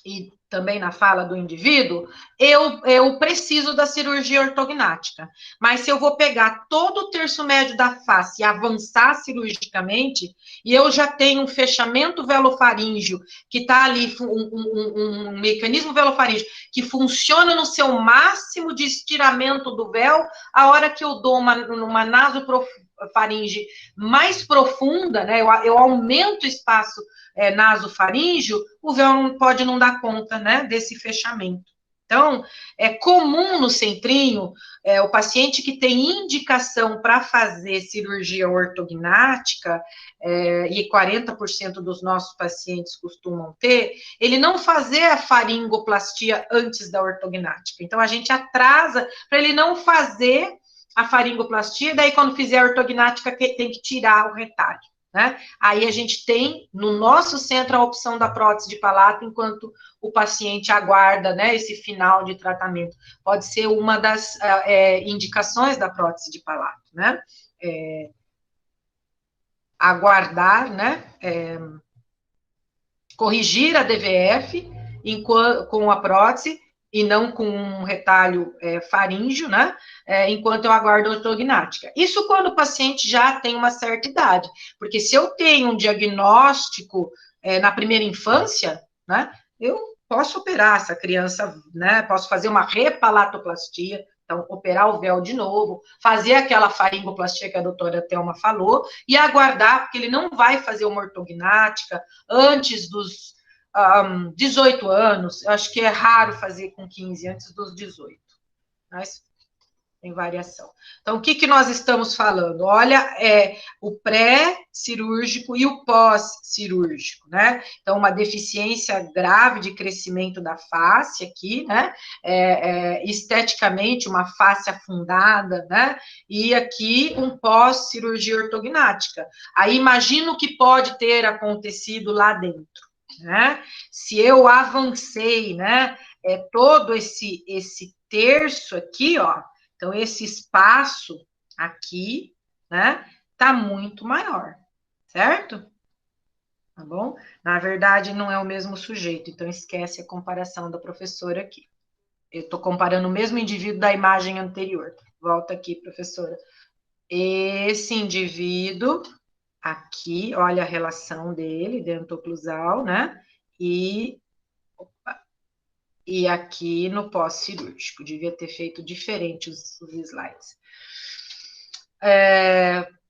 e também na fala do indivíduo, eu preciso da cirurgia ortognática. Mas se eu vou pegar todo o terço médio da face e avançar cirurgicamente, e eu já tenho um fechamento velofaríngeo, que está ali, um mecanismo velofaríngeo, que funciona no seu máximo de estiramento do véu, a hora que eu dou uma nasofaringe mais profunda, né, eu aumento o espaço nasofaríngeo, o véu pode não dar conta, né, desse fechamento. Então, é comum no centrinho, o paciente que tem indicação para fazer cirurgia ortognática, e 40% dos nossos pacientes costumam ter, ele não fazer a faringoplastia antes da ortognática. Então, a gente atrasa para ele não fazer a faringoplastia, daí quando fizer a ortognática tem que tirar o retalho, né? Aí a gente tem, no nosso centro, a opção da prótese de palato, enquanto o paciente aguarda, né, esse final de tratamento. Pode ser uma das indicações da prótese de palato, né? Aguardar, né? Corrigir a DVF com a prótese, e não com um retalho faríngeo, né, enquanto eu aguardo a ortognática. Isso quando o paciente já tem uma certa idade, porque se eu tenho um diagnóstico na primeira infância, né, eu posso operar essa criança, né, posso fazer uma repalatoplastia, então, operar o véu de novo, fazer aquela faringoplastia que a doutora Thelma falou, e aguardar, porque ele não vai fazer uma ortognática antes dos 18 anos, eu acho que é raro fazer com 15, antes dos 18, mas tem variação. Então, o que nós estamos falando? Olha, o pré-cirúrgico e o pós-cirúrgico, né? Então, uma deficiência grave de crescimento da face aqui, né? Esteticamente, uma face afundada, né? E aqui, um pós-cirurgia ortognática. Aí, imagina o que pode ter acontecido lá dentro, né? Se eu avancei, né? Todo esse terço aqui, ó. Então, esse espaço aqui, né, tá muito maior, certo? Tá bom? Na verdade, não é o mesmo sujeito, então esquece a comparação da professora aqui. Eu tô comparando o mesmo indivíduo da imagem anterior. Volta aqui, professora. Esse indivíduo aqui, olha a relação dele, dentoclusal, né? E aqui no pós-cirúrgico. Devia ter feito diferente os slides.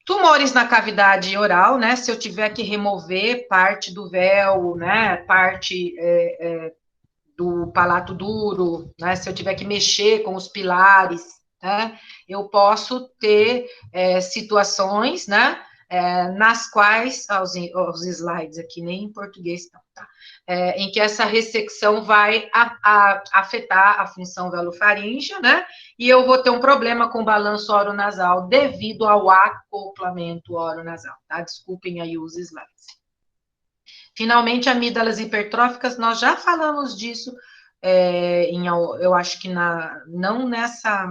Tumores na cavidade oral, né? Se eu tiver que remover parte do véu, né? Parte do palato duro, né? Se eu tiver que mexer com os pilares, né? Eu posso ter situações, né? Nas quais, os slides aqui nem em português estão, tá? Em que essa ressecção vai afetar a função velofaríngea, né? E eu vou ter um problema com o balanço oronasal devido ao acoplamento oronasal, tá? Desculpem aí os slides. Finalmente, amígdalas hipertróficas, nós já falamos disso, eu acho que não nessa...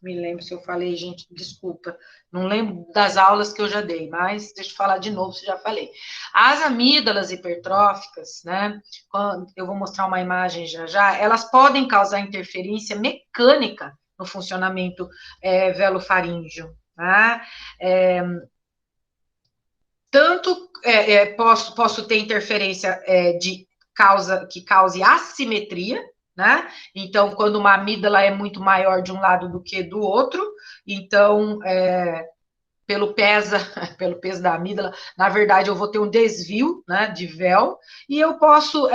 Me lembro se eu falei, gente, desculpa, não lembro das aulas que eu já dei, mas deixa eu falar de novo se já falei. As amígdalas hipertróficas, né, eu vou mostrar uma imagem já, elas podem causar interferência mecânica no funcionamento velofaríngeo, tá? Tanto posso ter interferência que cause assimetria, né? Então, quando uma amígdala é muito maior de um lado do que do outro, então, pelo peso da amígdala, na verdade, eu vou ter um desvio, né, de véu, e eu posso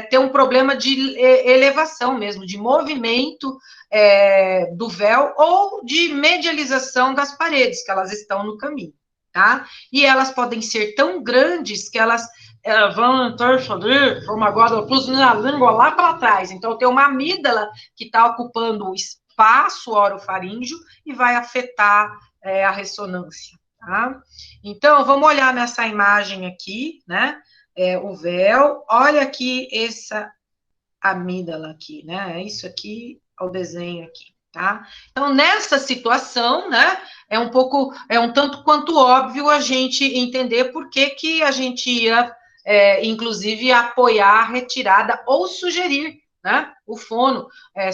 ter um problema de elevação mesmo, de movimento do véu ou de medialização das paredes, que elas estão no caminho, tá? E elas podem ser tão grandes que elas vão interferir, como agora eu pus minha língua lá para trás. Então, tem uma amígdala que está ocupando o espaço orofaríngeo e vai afetar a ressonância, tá? Então, vamos olhar nessa imagem aqui, né? O véu, olha aqui essa amígdala aqui, né? Isso aqui, o desenho aqui, tá? Então, nessa situação, né? É um tanto quanto óbvio a gente entender por que a gente ia inclusive apoiar a retirada ou sugerir, né? O fono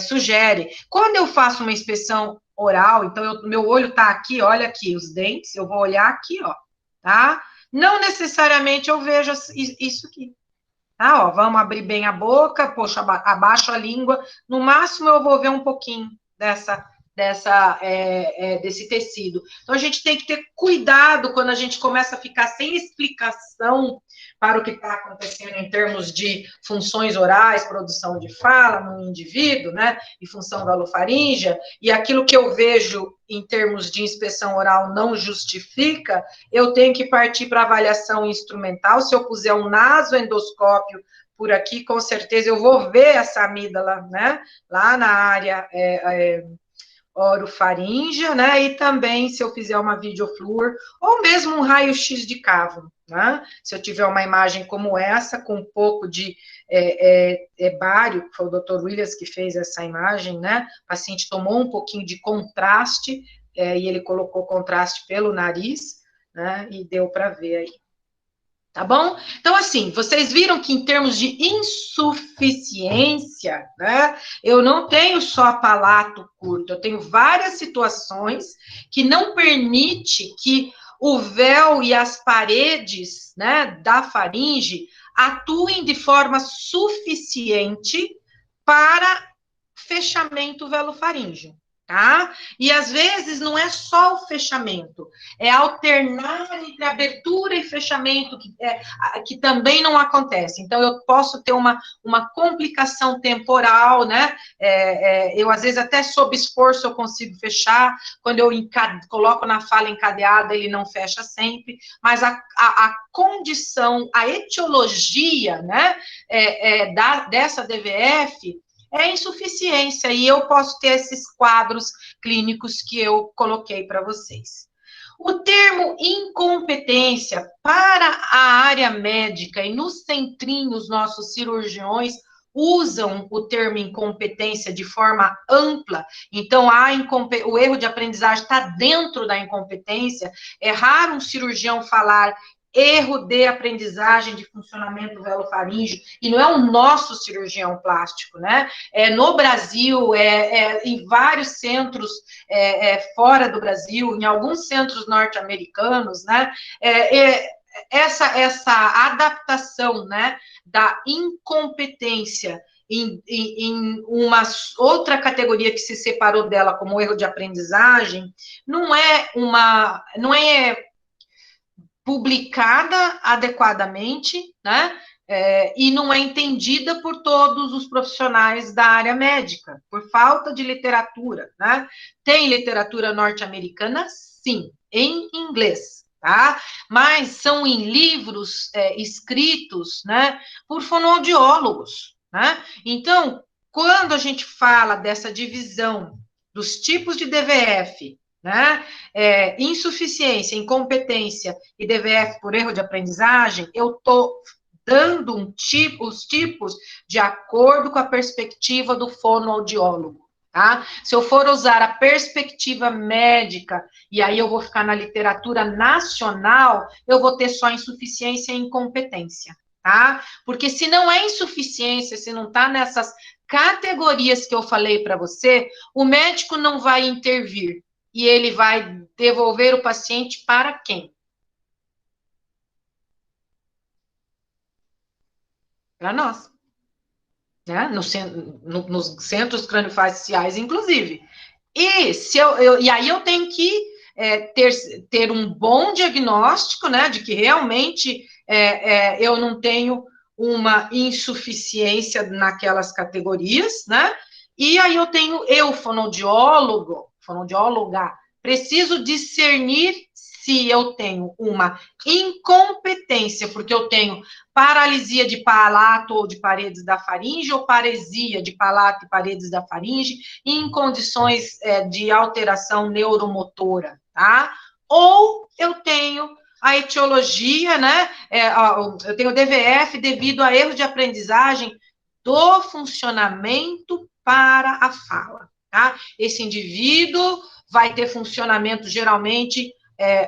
sugere. Quando eu faço uma inspeção oral, então meu olho tá aqui, olha aqui os dentes, eu vou olhar aqui, ó, tá? Não necessariamente eu vejo isso aqui. Tá, ó, vamos abrir bem a boca, poxa, abaixo a língua, no máximo eu vou ver um pouquinho desse tecido. Então, a gente tem que ter cuidado quando a gente começa a ficar sem explicação para o que está acontecendo em termos de funções orais, produção de fala no indivíduo, né, e função velofaríngea, e aquilo que eu vejo em termos de inspeção oral não justifica, eu tenho que partir para avaliação instrumental. Se eu puser um nasoendoscópio por aqui, com certeza eu vou ver essa amígdala, né, lá na área orofaríngea, né, e também se eu fizer uma videofluor, ou mesmo um raio-x de cavo, né, se eu tiver uma imagem como essa, com um pouco de bário, que foi o Dr. Williams que fez essa imagem, né, o paciente tomou um pouquinho de contraste, e ele colocou contraste pelo nariz, né, e deu para ver aí. Tá bom? Então, assim, vocês viram que em termos de insuficiência, né, eu não tenho só palato curto, eu tenho várias situações que não permite que o véu e as paredes, né, da faringe atuem de forma suficiente para fechamento velofaríngeo. Tá? E às vezes não é só o fechamento, é alternar entre abertura e fechamento, que também não acontece. Então, eu posso ter uma complicação temporal, né? Eu, às vezes, até sob esforço eu consigo fechar, quando eu coloco na fala encadeada, ele não fecha sempre, mas a condição, a etiologia, né, dessa DVF é insuficiência, e eu posso ter esses quadros clínicos que eu coloquei para vocês. O termo incompetência para a área médica, e nos centrinhos nossos cirurgiões usam o termo incompetência de forma ampla, então o erro de aprendizagem está dentro da incompetência. É raro um cirurgião falar erro de aprendizagem de funcionamento velofaríngeo, e não é o nosso cirurgião plástico, né? No Brasil, em vários centros fora do Brasil, em alguns centros norte-americanos, né? Essa adaptação, né, da incompetência em uma outra categoria que se separou dela como erro de aprendizagem, não é publicada adequadamente, né? E não é entendida por todos os profissionais da área médica, por falta de literatura, né? Tem literatura norte-americana, sim, em inglês, tá? Mas são em livros escritos, né, por fonoaudiólogos, né? Então, quando a gente fala dessa divisão dos tipos de DVF, né, insuficiência, incompetência e DVF por erro de aprendizagem, eu estou dando os tipos de acordo com a perspectiva do fonoaudiólogo, tá? Se eu for usar a perspectiva médica, e aí eu vou ficar na literatura nacional, eu vou ter só insuficiência e incompetência, tá? Porque se não é insuficiência, se não está nessas categorias que eu falei para você, o médico não vai intervir, e ele vai devolver o paciente para quem? Para nós, né? Nos centros craniofaciais, inclusive. E, e aí eu tenho que ter um bom diagnóstico, né, de que realmente eu não tenho uma insuficiência naquelas categorias, né? E aí eu, fonoaudióloga, preciso discernir se eu tenho uma incompetência, porque eu tenho paralisia de palato ou de paredes da faringe, ou paresia de palato e paredes da faringe, em condições de alteração neuromotora, tá? Ou eu tenho a etiologia, né? Eu tenho DVF devido a erros de aprendizagem do funcionamento para a fala, tá? Esse indivíduo vai ter funcionamento geralmente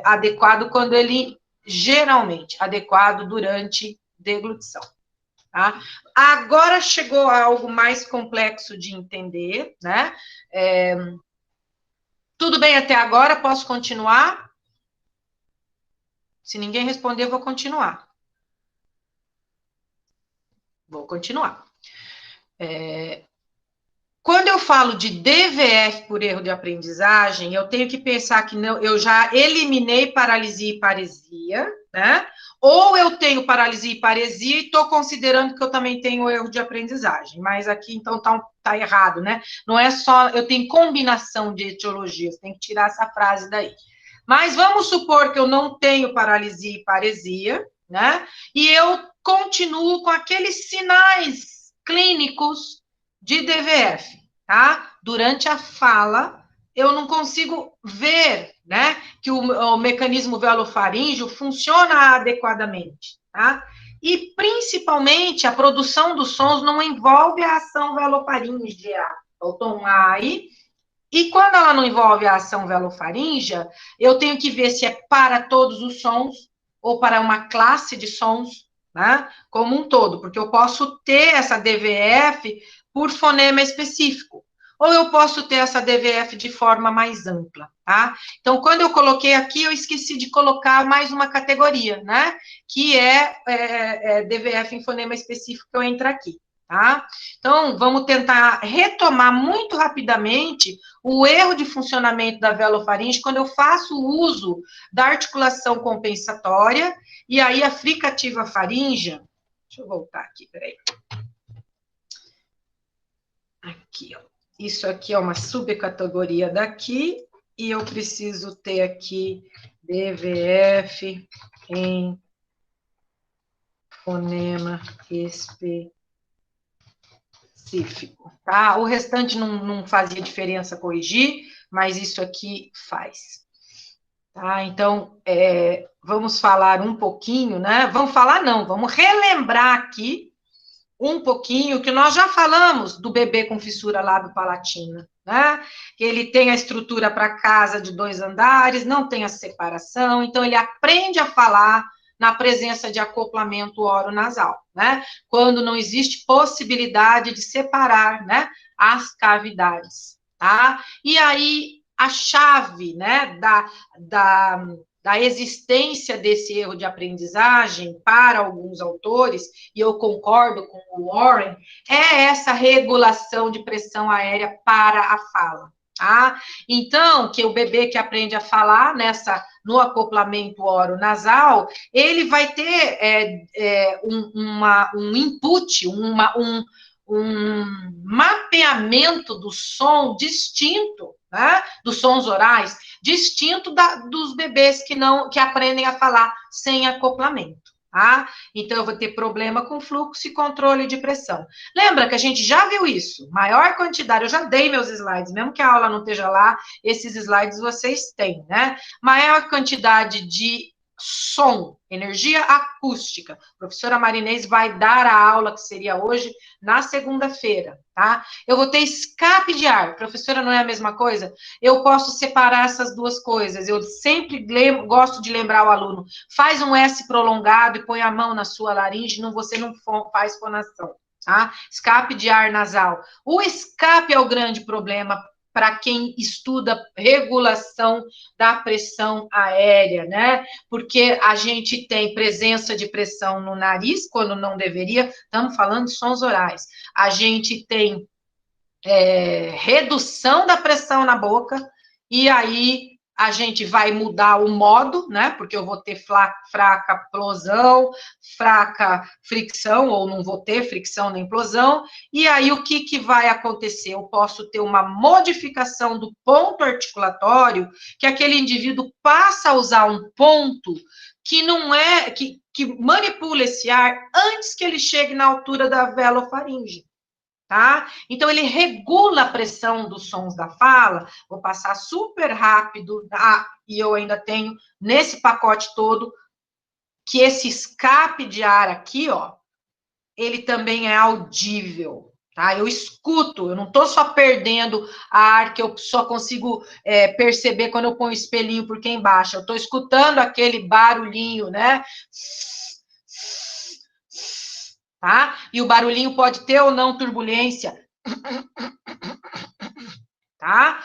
adequado quando ele, geralmente, adequado durante deglutição, tá? Agora chegou a algo mais complexo de entender, né? Tudo bem até agora? Posso continuar? Se ninguém responder, eu vou continuar. Vou continuar. Quando eu falo de DVF por erro de aprendizagem, eu tenho que pensar que eu já eliminei paralisia e paresia, né? Ou eu tenho paralisia e paresia e estou considerando que eu também tenho erro de aprendizagem. Mas aqui, então, tá errado, né? Não é só... Eu tenho combinação de etiologias, tem que tirar essa frase daí. Mas vamos supor que eu não tenho paralisia e paresia, né? E eu continuo com aqueles sinais clínicos de DVF, tá? Durante a fala, eu não consigo ver, né, que o mecanismo velofaríngeo funciona adequadamente, tá? E, principalmente, a produção dos sons não envolve a ação velofaríngea, o tom AI, e quando ela não envolve a ação velofaríngea, eu tenho que ver se é para todos os sons ou para uma classe de sons, né, como um todo, porque eu posso ter essa DVF por fonema específico, ou eu posso ter essa DVF de forma mais ampla, tá? Então, quando eu coloquei aqui, eu esqueci de colocar mais uma categoria, né, que é DVF em fonema específico, que eu entro aqui, tá? Então, vamos tentar retomar muito rapidamente o erro de funcionamento da velofaringe quando eu faço uso da articulação compensatória, e aí a fricativa faríngea, deixa eu voltar aqui, peraí. Aqui, ó. Isso aqui é uma subcategoria daqui, e eu preciso ter aqui DVF em fonema específico, tá? O restante não fazia diferença corrigir, mas isso aqui faz. Tá? Então, vamos falar um pouquinho, né? Vamos falar não, vamos relembrar aqui um pouquinho, que nós já falamos do bebê com fissura lábio-palatina, né? Que ele tem a estrutura para casa de 2 andares, não tem a separação, então ele aprende a falar na presença de acoplamento oro-nasal, né? Quando não existe possibilidade de separar, né, as cavidades, tá? E aí, a chave, né, da existência desse erro de aprendizagem para alguns autores, e eu concordo com o Warren, é essa regulação de pressão aérea para a fala, tá? Então, que o bebê que aprende a falar no acoplamento oro-nasal, ele vai ter um input, um mapeamento do som distinto, né, dos sons orais, distinto dos bebês que aprendem a falar sem acoplamento, tá? Então, eu vou ter problema com fluxo e controle de pressão. Lembra que a gente já viu isso? Maior quantidade, eu já dei meus slides, mesmo que a aula não esteja lá, esses slides vocês têm, né? Maior quantidade de som, energia acústica. A professora Marinês vai dar a aula, que seria hoje, na segunda-feira, tá? Eu vou ter escape de ar. Professora, não é a mesma coisa? Eu posso separar essas duas coisas. Eu sempre gosto de lembrar o aluno, faz um S prolongado e põe a mão na sua laringe, você não faz fonação, tá? Escape de ar nasal. O escape é o grande problema para quem estuda regulação da pressão aérea, né? Porque a gente tem presença de pressão no nariz, quando não deveria, estamos falando de sons orais. A gente tem redução da pressão na boca, e aí a gente vai mudar o modo, né? Porque eu vou ter fraca plosão, fraca fricção, ou não vou ter fricção nem plosão, e aí o que vai acontecer? Eu posso ter uma modificação do ponto articulatório, que aquele indivíduo passa a usar um ponto que não é, que manipula esse ar antes que ele chegue na altura da velofaringe. Tá? Então, ele regula a pressão dos sons da fala, vou passar super rápido, e eu ainda tenho, nesse pacote todo, que esse escape de ar aqui, ó, ele também é audível, tá? Eu escuto, eu não tô só perdendo ar que eu só consigo perceber quando eu ponho o espelhinho por quem baixa, eu tô escutando aquele barulhinho, né? Tá? E o barulhinho pode ter ou não turbulência. Tá?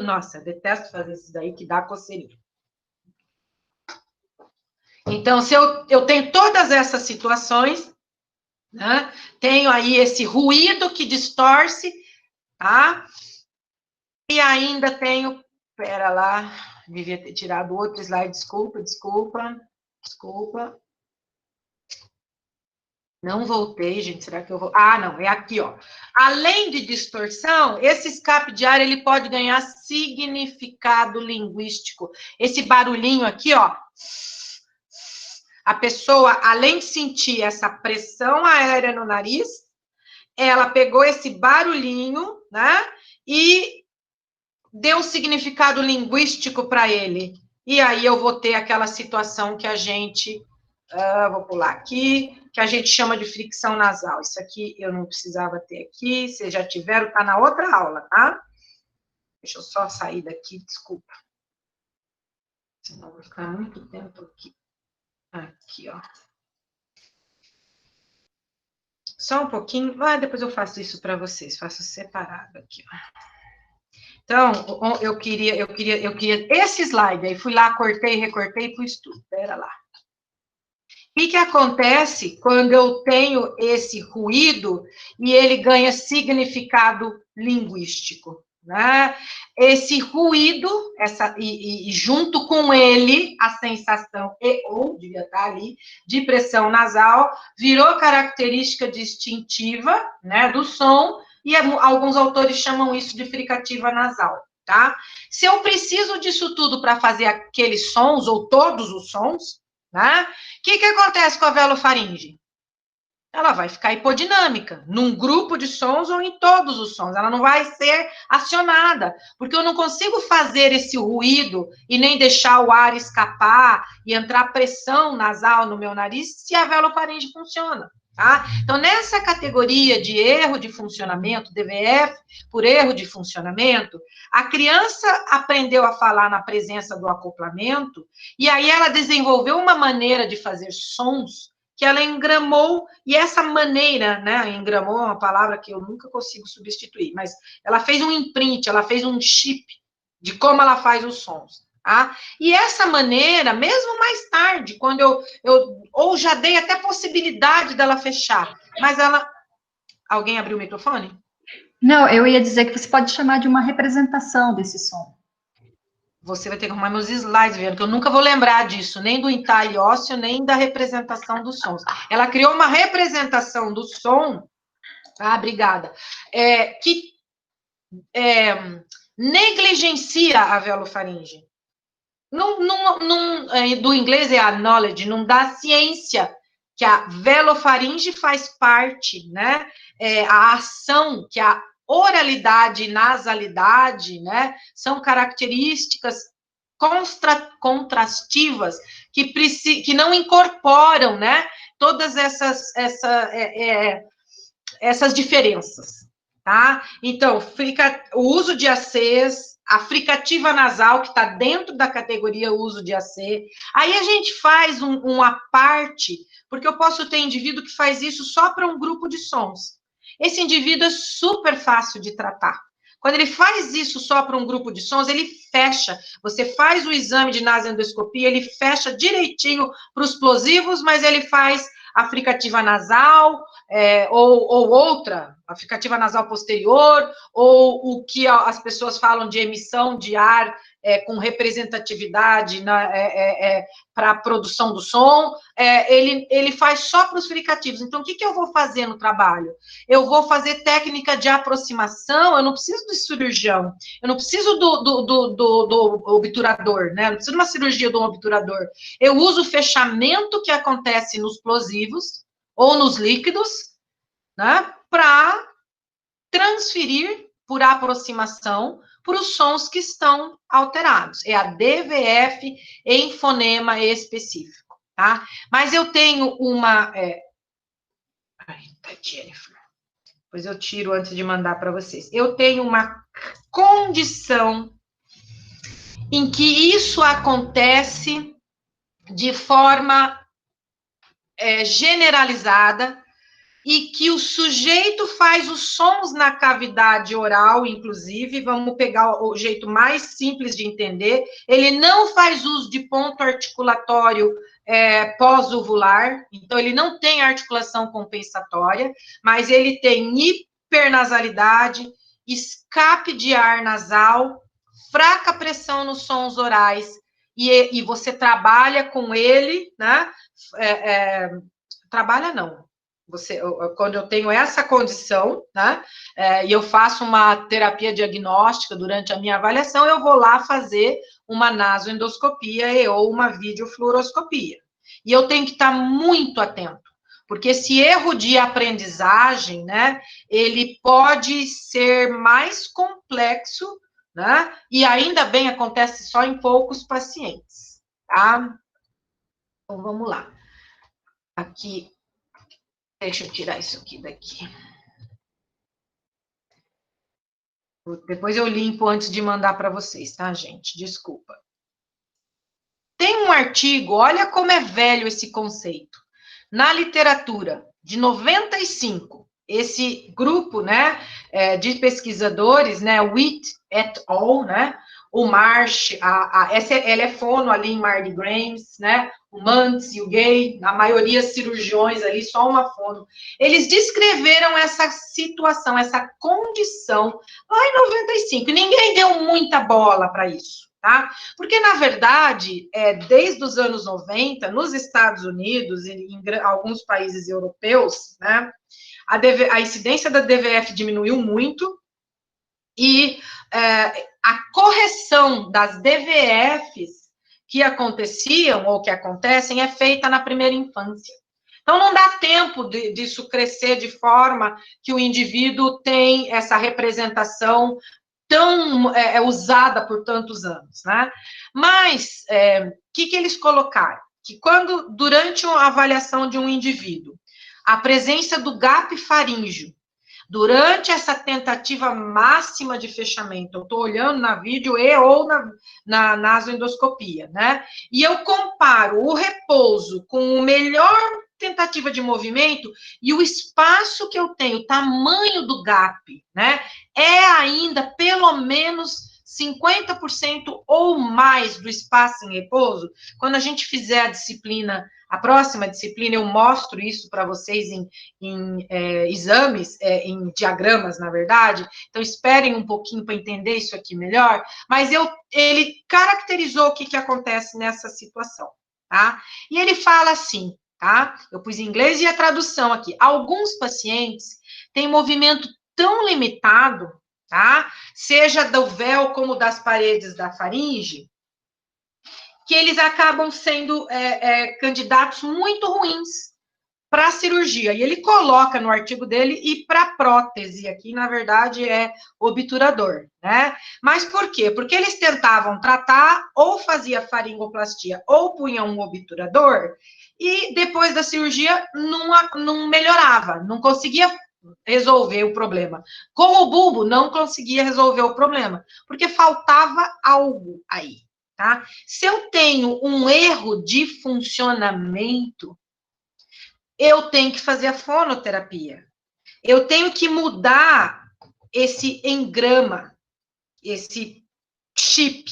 Nossa, eu detesto fazer isso daí, que dá coceirinha. Então, se eu tenho todas essas situações, né? Tenho aí esse ruído que distorce, tá? E ainda tenho... Pera lá, devia ter tirado outro slide, desculpa. Não voltei, gente, será que eu vou... Ah, não, é aqui, ó. Além de distorção, esse escape de ar, ele pode ganhar significado linguístico. Esse barulhinho aqui, ó. A pessoa, além de sentir essa pressão aérea no nariz, ela pegou esse barulhinho, né? E deu um significado linguístico para ele. E aí eu vou ter aquela situação que a gente... vou pular aqui, que a gente chama de fricção nasal. Isso aqui eu não precisava ter aqui, vocês já tiveram, tá na outra aula, tá? Deixa eu só sair daqui, desculpa. Senão eu vou ficar muito tempo aqui. Aqui, ó. Só um pouquinho, depois eu faço isso para vocês, faço separado aqui, ó. Então, eu queria esse slide aí, fui lá, cortei, recortei, pus tudo, pera lá. O que acontece quando eu tenho esse ruído e ele ganha significado linguístico, né? Esse ruído, e junto com ele, a sensação, ou devia estar ali, de pressão nasal, virou característica distintiva, né, do som, e alguns autores chamam isso de fricativa nasal, tá? Se eu preciso disso tudo para fazer aqueles sons, ou todos os sons, né? O que acontece com a velofaringe? Ela vai ficar hipodinâmica, num grupo de sons ou em todos os sons. Ela não vai ser acionada, porque eu não consigo fazer esse ruído e nem deixar o ar escapar e entrar pressão nasal no meu nariz se a velofaringe funciona. Tá? Então, nessa categoria de erro de funcionamento, DVF por erro de funcionamento, a criança aprendeu a falar na presença do acoplamento, e aí ela desenvolveu uma maneira de fazer sons que ela engramou, e essa maneira, né, engramou é uma palavra que eu nunca consigo substituir, mas ela fez um imprint, ela fez um chip de como ela faz os sons. Tá? E essa maneira, mesmo mais tarde, quando ou já dei até possibilidade dela fechar, mas ela... Alguém abriu o microfone? Não, eu ia dizer que você pode chamar de uma representação desse som. Você vai ter que arrumar meus slides, vendo que eu nunca vou lembrar disso, nem do entalhe ósseo, nem da representação dos sons. Ela criou uma representação do som, obrigada, que negligencia a velofaringe. Do inglês é a knowledge, não dá ciência que a velofaringe faz parte, né? A ação, que a oralidade e nasalidade, né? São características contrastivas que não incorporam, né? Todas essas diferenças, tá? Então, o uso de ACs, a fricativa nasal, que está dentro da categoria uso de AC. Aí a gente faz uma parte, porque eu posso ter indivíduo que faz isso só para um grupo de sons. Esse indivíduo é super fácil de tratar. Quando ele faz isso só para um grupo de sons, ele fecha. Você faz o exame de nasoendoscopia, ele fecha direitinho para os plosivos, mas ele faz a fricativa nasal, ou outra, a fricativa nasal posterior, ou o que as pessoas falam de emissão de ar com representatividade para a produção do som, ele faz só para os fricativos. Então, o que eu vou fazer no trabalho? Eu vou fazer técnica de aproximação, eu não preciso do cirurgião, eu não preciso do obturador, né? Eu não preciso de uma cirurgia do obturador. Eu uso o fechamento que acontece nos plosivos ou nos líquidos, né? Para transferir por aproximação para os sons que estão alterados. É a DVF em fonema específico, tá? Mas eu tenho uma... Jennifer. Depois eu tiro antes de mandar para vocês. Eu tenho uma condição em que isso acontece de forma generalizada, e que o sujeito faz os sons na cavidade oral, inclusive, vamos pegar o jeito mais simples de entender, ele não faz uso de ponto articulatório pós-uvular, então ele não tem articulação compensatória, mas ele tem hipernasalidade, escape de ar nasal, fraca pressão nos sons orais, e você trabalha com ele, né? Trabalha não. Quando eu tenho essa condição, né, e eu faço uma terapia diagnóstica durante a minha avaliação, eu vou lá fazer uma nasoendoscopia ou uma videofluoroscopia. E eu tenho que estar muito atento, porque esse erro de aprendizagem, né, ele pode ser mais complexo, né, e ainda bem acontece só em poucos pacientes, tá? Então, vamos lá. Aqui... Deixa eu tirar isso aqui daqui. Depois eu limpo antes de mandar para vocês, tá, gente? Desculpa. Tem um artigo, olha como é velho esse conceito. Na literatura, de 95, esse grupo, né, de pesquisadores, né, Witt et al., né, o Marsh, ela é fono ali em Mardi Gras, né, o Mantz e o Gay, a maioria cirurgiões ali, só uma fono. Eles descreveram essa situação, essa condição, lá em 95. Ninguém deu muita bola para isso, tá? Porque, na verdade, desde os anos 90, nos Estados Unidos e em alguns países europeus, né, a incidência da DVF diminuiu muito e a correção das DVFs que aconteciam ou que acontecem é feita na primeira infância. Então, não dá tempo disso crescer de forma que o indivíduo tem essa representação tão usada por tantos anos, né? Mas, o que eles colocaram? Que durante a avaliação de um indivíduo, a presença do gap faríngeo durante essa tentativa máxima de fechamento, eu estou olhando na vídeo e ou na nasoendoscopia, né? E eu comparo o repouso com o melhor tentativa de movimento e o espaço que eu tenho, o tamanho do gap, né? É ainda pelo menos 50% ou mais do espaço em repouso. Quando a gente fizer a disciplina, a próxima disciplina, eu mostro isso para vocês em exames, em diagramas, na verdade. Então, esperem um pouquinho para entender isso aqui melhor. Mas ele caracterizou o que acontece nessa situação, tá? E ele fala assim, tá? Eu pus em inglês e a tradução aqui. Alguns pacientes têm movimento tão limitado, tá? Seja do véu como das paredes da faringe, que eles acabam sendo candidatos muito ruins para a cirurgia. E ele coloca no artigo dele e para prótese, aqui na verdade é obturador, né? Mas por quê? Porque eles tentavam tratar ou fazia faringoplastia ou punham um obturador e depois da cirurgia não melhorava, não conseguia resolver o problema. Com o bulbo, não conseguia resolver o problema, porque faltava algo aí, tá? Se eu tenho um erro de funcionamento, eu tenho que fazer a fonoterapia. Eu tenho que mudar esse engrama, esse chip,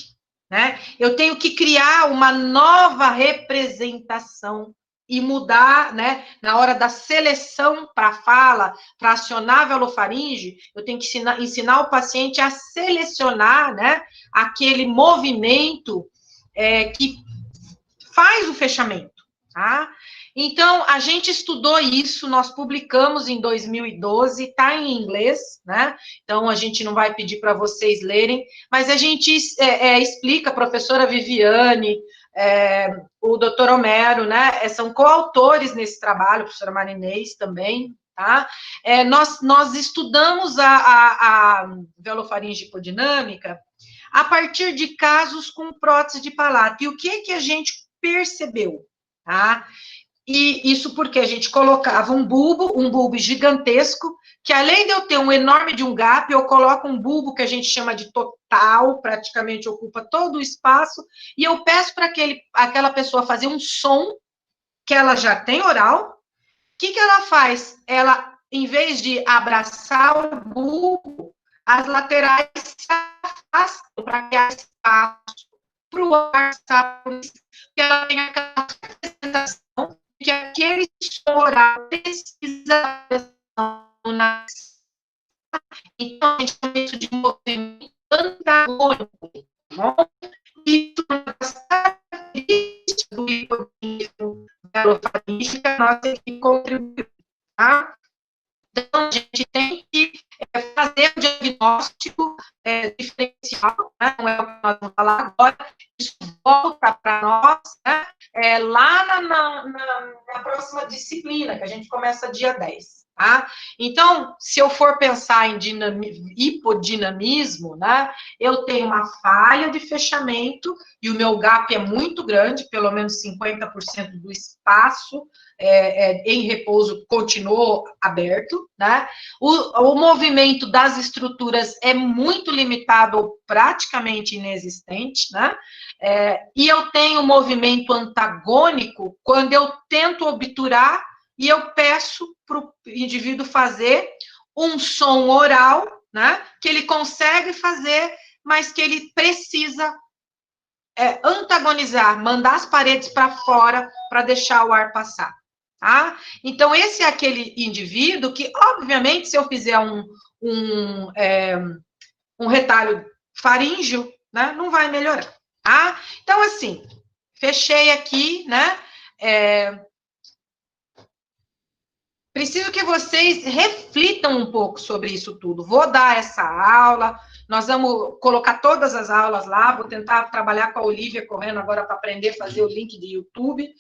né? Eu tenho que criar uma nova representação e mudar, né? Na hora da seleção para a fala, para acionar a velofaringe, eu tenho que ensinar o paciente a selecionar, né? Aquele movimento que faz o fechamento, tá? Então, a gente estudou isso, nós publicamos em 2012, está em inglês, né? Então, a gente não vai pedir para vocês lerem, mas a gente explica, a professora Viviane, o doutor Homero, né? São coautores nesse trabalho, a professora Marinês também, tá? Nós estudamos a velofaringe hipodinâmica a partir de casos com prótese de palato. E o que a gente percebeu, tá? E isso porque a gente colocava um bulbo gigantesco, que além de eu ter um enorme de um gap, eu coloco um bulbo que a gente chama de total, praticamente ocupa todo o espaço, e eu peço para aquela pessoa fazer um som, que ela já tem oral. O que ela faz? Ela, em vez de abraçar o bulbo, as laterais se afastam para criar espaço para o ar, que ela tem aquela representação que aquele oral precisa. Então, a gente chama isso de movimento antagônico. Isso é uma característica do hipotiroidismo velofaríngea, nós aqui contribuímos, tá? Então, a gente tem que fazer o diagnóstico diferencial, né? Não é o que nós vamos falar agora, isso volta para nós, né? Lá na próxima disciplina, que a gente começa dia 10, tá? Então, se eu for pensar em hipodinamismo, né? Eu tenho uma falha de fechamento e o meu gap é muito grande, pelo menos 50% do espaço em repouso continuou aberto, né? O movimento das estruturas é muito limitado ou praticamente inexistente, né? E eu tenho movimento antagônico quando eu tento obturar e eu peço para o indivíduo fazer um som oral, né? Que ele consegue fazer, mas que ele precisa antagonizar, mandar as paredes para fora para deixar o ar passar. Tá? Então, esse é aquele indivíduo que, obviamente, se eu fizer um retalho faríngeo, né, não vai melhorar. Tá? Então, assim, fechei aqui, né? Preciso que vocês reflitam um pouco sobre isso tudo. Vou dar essa aula, nós vamos colocar todas as aulas lá, vou tentar trabalhar com a Olivia correndo agora para aprender a fazer o link de YouTube,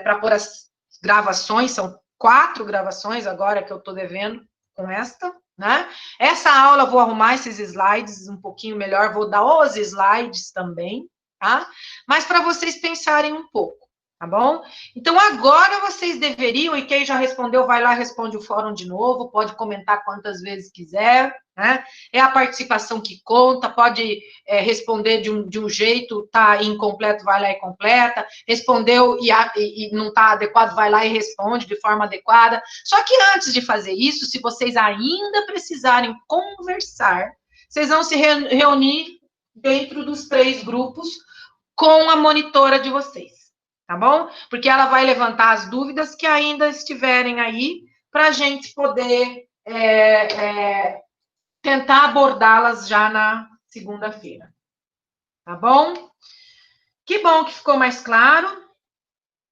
para pôr as gravações, são 4 gravações agora que eu estou devendo com esta, né? Essa aula eu vou arrumar esses slides um pouquinho melhor, vou dar os slides também, tá? Mas para vocês pensarem um pouco. Tá bom? Então, agora vocês deveriam, e quem já respondeu, vai lá, responde o fórum de novo, pode comentar quantas vezes quiser, né? É a participação que conta, pode responder de um jeito, tá incompleto, vai lá e completa, respondeu e não tá adequado, vai lá e responde de forma adequada. Só que antes de fazer isso, se vocês ainda precisarem conversar, vocês vão se reunir dentro dos 3 grupos com a monitora de vocês. Tá bom? Porque ela vai levantar as dúvidas que ainda estiverem aí, para a gente poder tentar abordá-las já na segunda-feira. Tá bom? Que bom que ficou mais claro.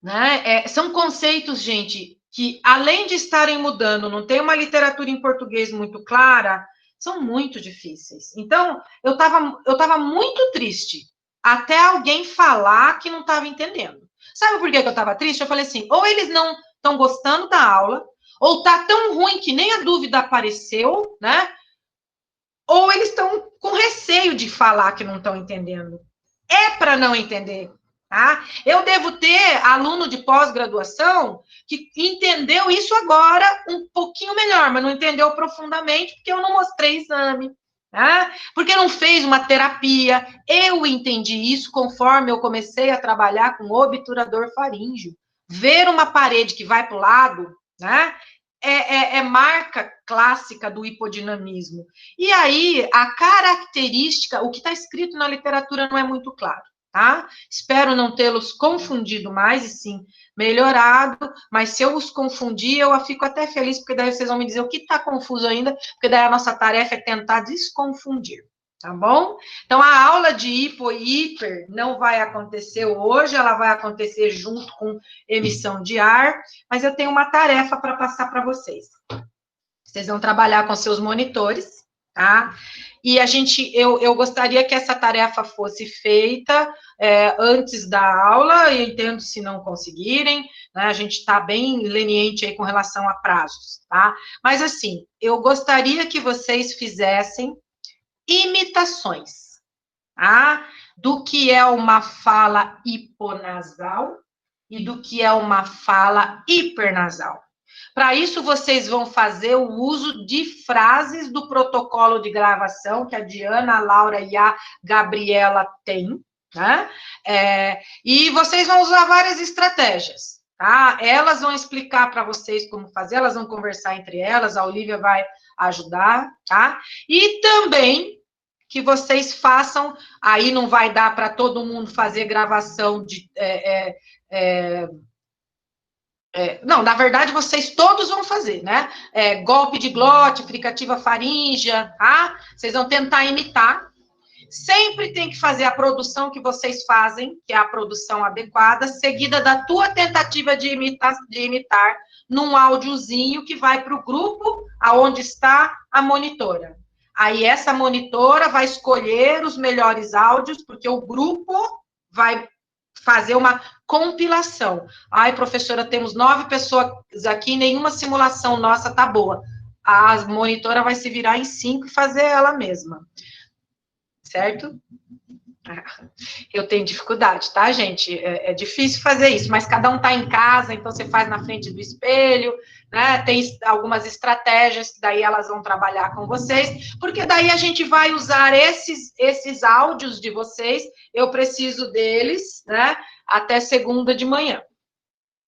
Né? São conceitos, gente, que além de estarem mudando, não tem uma literatura em português muito clara, são muito difíceis. Então, eu tava muito triste até alguém falar que não estava entendendo. Sabe por que eu estava triste? Eu falei assim, ou eles não estão gostando da aula, ou tá tão ruim que nem a dúvida apareceu, né? Ou eles estão com receio de falar que não estão entendendo. É para não entender, tá? Eu devo ter aluno de pós-graduação que entendeu isso agora um pouquinho melhor, mas não entendeu profundamente porque eu não mostrei exame. Tá? Porque não fez uma terapia. Eu entendi isso conforme eu comecei a trabalhar com obturador faríngeo. Ver uma parede que vai para o lado, né? É marca clássica do hipodinamismo. E aí, a característica, o que está escrito na literatura não é muito claro, tá? Espero não tê-los confundido mais, e sim melhorado, mas se eu os confundir, eu fico até feliz, porque daí vocês vão me dizer o que está confuso ainda, porque daí a nossa tarefa é tentar desconfundir, tá bom? Então, a aula de hipo e hiper não vai acontecer hoje, ela vai acontecer junto com emissão de ar, mas eu tenho uma tarefa para passar para vocês. Vocês vão trabalhar com seus monitores, tá? E eu gostaria que essa tarefa fosse feita antes da aula, e entendo se não conseguirem, né? A gente está bem leniente aí com relação a prazos, tá? Mas, assim, eu gostaria que vocês fizessem imitações, tá? Do que é uma fala hiponasal e do que é uma fala hipernasal. Para isso, vocês vão fazer o uso de frases do protocolo de gravação que a Diana, a Laura e a Gabriela têm, né? E vocês vão usar várias estratégias, tá? Elas vão explicar para vocês como fazer, elas vão conversar entre elas, a Olivia vai ajudar, tá? E também que vocês façam, aí não vai dar para todo mundo fazer gravação de... não, na verdade, vocês todos vão fazer, né? Golpe de glote, fricativa faríngea, tá? Vocês vão tentar imitar. Sempre tem que fazer a produção que vocês fazem, que é a produção adequada, seguida da tua tentativa de imitar num áudiozinho que vai para o grupo aonde está a monitora. Aí essa monitora vai escolher os melhores áudios, porque o grupo vai fazer uma compilação. Ai, professora, temos 9 pessoas aqui, nenhuma simulação nossa tá boa. A monitora vai se virar em 5 e fazer ela mesma. Certo? Eu tenho dificuldade, tá, gente? É difícil fazer isso, mas cada um tá em casa, então você faz na frente do espelho, né? Tem algumas estratégias que daí elas vão trabalhar com vocês, porque daí a gente vai usar esses áudios de vocês, eu preciso deles, né? Até segunda de manhã.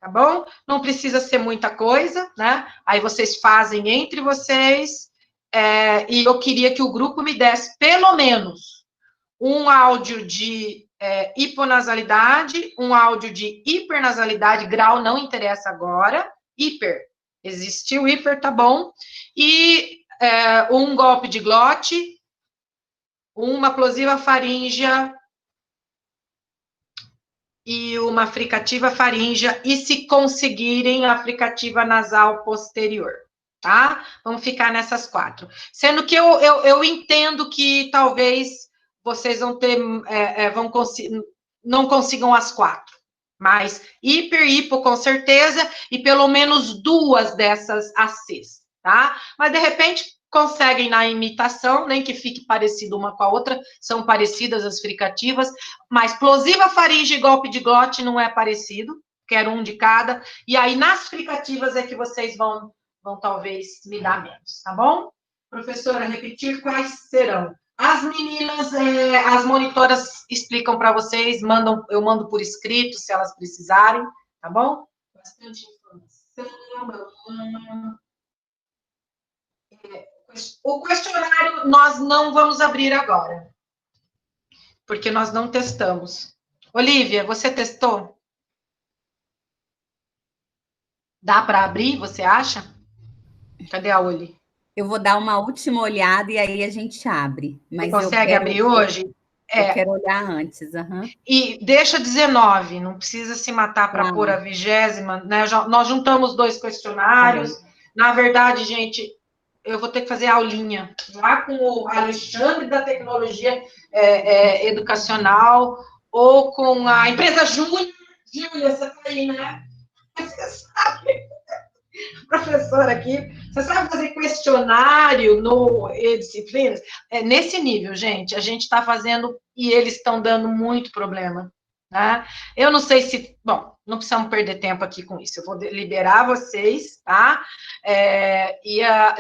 Tá bom? Não precisa ser muita coisa, né? Aí vocês fazem entre vocês, e eu queria que o grupo me desse pelo menos um áudio de hiponasalidade, um áudio de hipernasalidade, grau não interessa agora, hiper, existiu hiper, tá bom, e um golpe de glote, uma plosiva faríngea e uma fricativa faríngea, e se conseguirem, a fricativa nasal posterior. Tá? Vamos ficar nessas 4. Sendo que eu entendo que talvez vocês vão ter, não consigam as 4. Mas hiper, hipo, com certeza, e pelo menos 2 dessas ACs, tá? Mas, de repente, conseguem na imitação, nem que fique parecido uma com a outra, são parecidas as fricativas, mas plosiva faringe e golpe de glote não é parecido, quero um de cada, e aí nas explicativas é que vocês vão talvez me dar menos, tá bom? Professora, repetir quais serão? As meninas, as monitoras explicam para vocês, eu mando por escrito, se elas precisarem, tá bom? Bastante informação. O questionário nós não vamos abrir agora, porque nós não testamos. Olivia, você testou? Dá para abrir, você acha? Cadê a Oli? Eu vou dar uma última olhada e aí a gente abre. Mas Você consegue abrir hoje? Eu quero olhar antes. E deixa 19, não precisa se matar para pôr a 20ª, né? Nós juntamos 2 questionários. Na verdade, gente, eu vou ter que fazer aulinha lá com o Alexandre da Tecnologia Educacional ou com a empresa Júlia. Júlia, você está aí, né? Você sabe, professora aqui, você sabe fazer questionário no e-disciplinas? Nesse nível, gente, a gente está fazendo e eles estão dando muito problema, tá? Eu não sei se... Bom, não precisamos perder tempo aqui com isso. Eu vou liberar vocês, tá?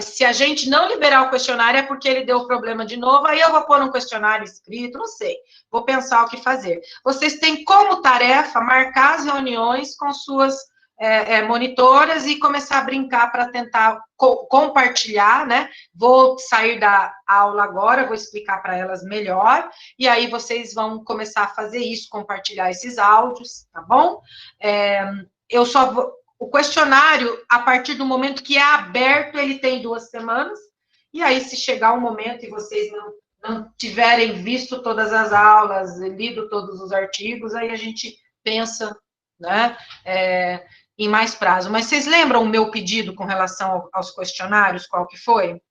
Se a gente não liberar o questionário é porque ele deu problema de novo, aí eu vou pôr um questionário escrito, não sei. Vou pensar o que fazer. Vocês têm como tarefa marcar as reuniões com suas monitoras e começar a brincar para tentar compartilhar, né? Vou sair da aula agora, vou explicar para elas melhor, e aí vocês vão começar a fazer isso, compartilhar esses áudios, tá bom? O questionário, a partir do momento que é aberto, ele tem 2 semanas, e aí se chegar um momento e vocês não tiverem visto todas as aulas, lido todos os artigos, aí a gente pensa, né, em mais prazo. Mas vocês lembram o meu pedido com relação aos questionários, qual que foi?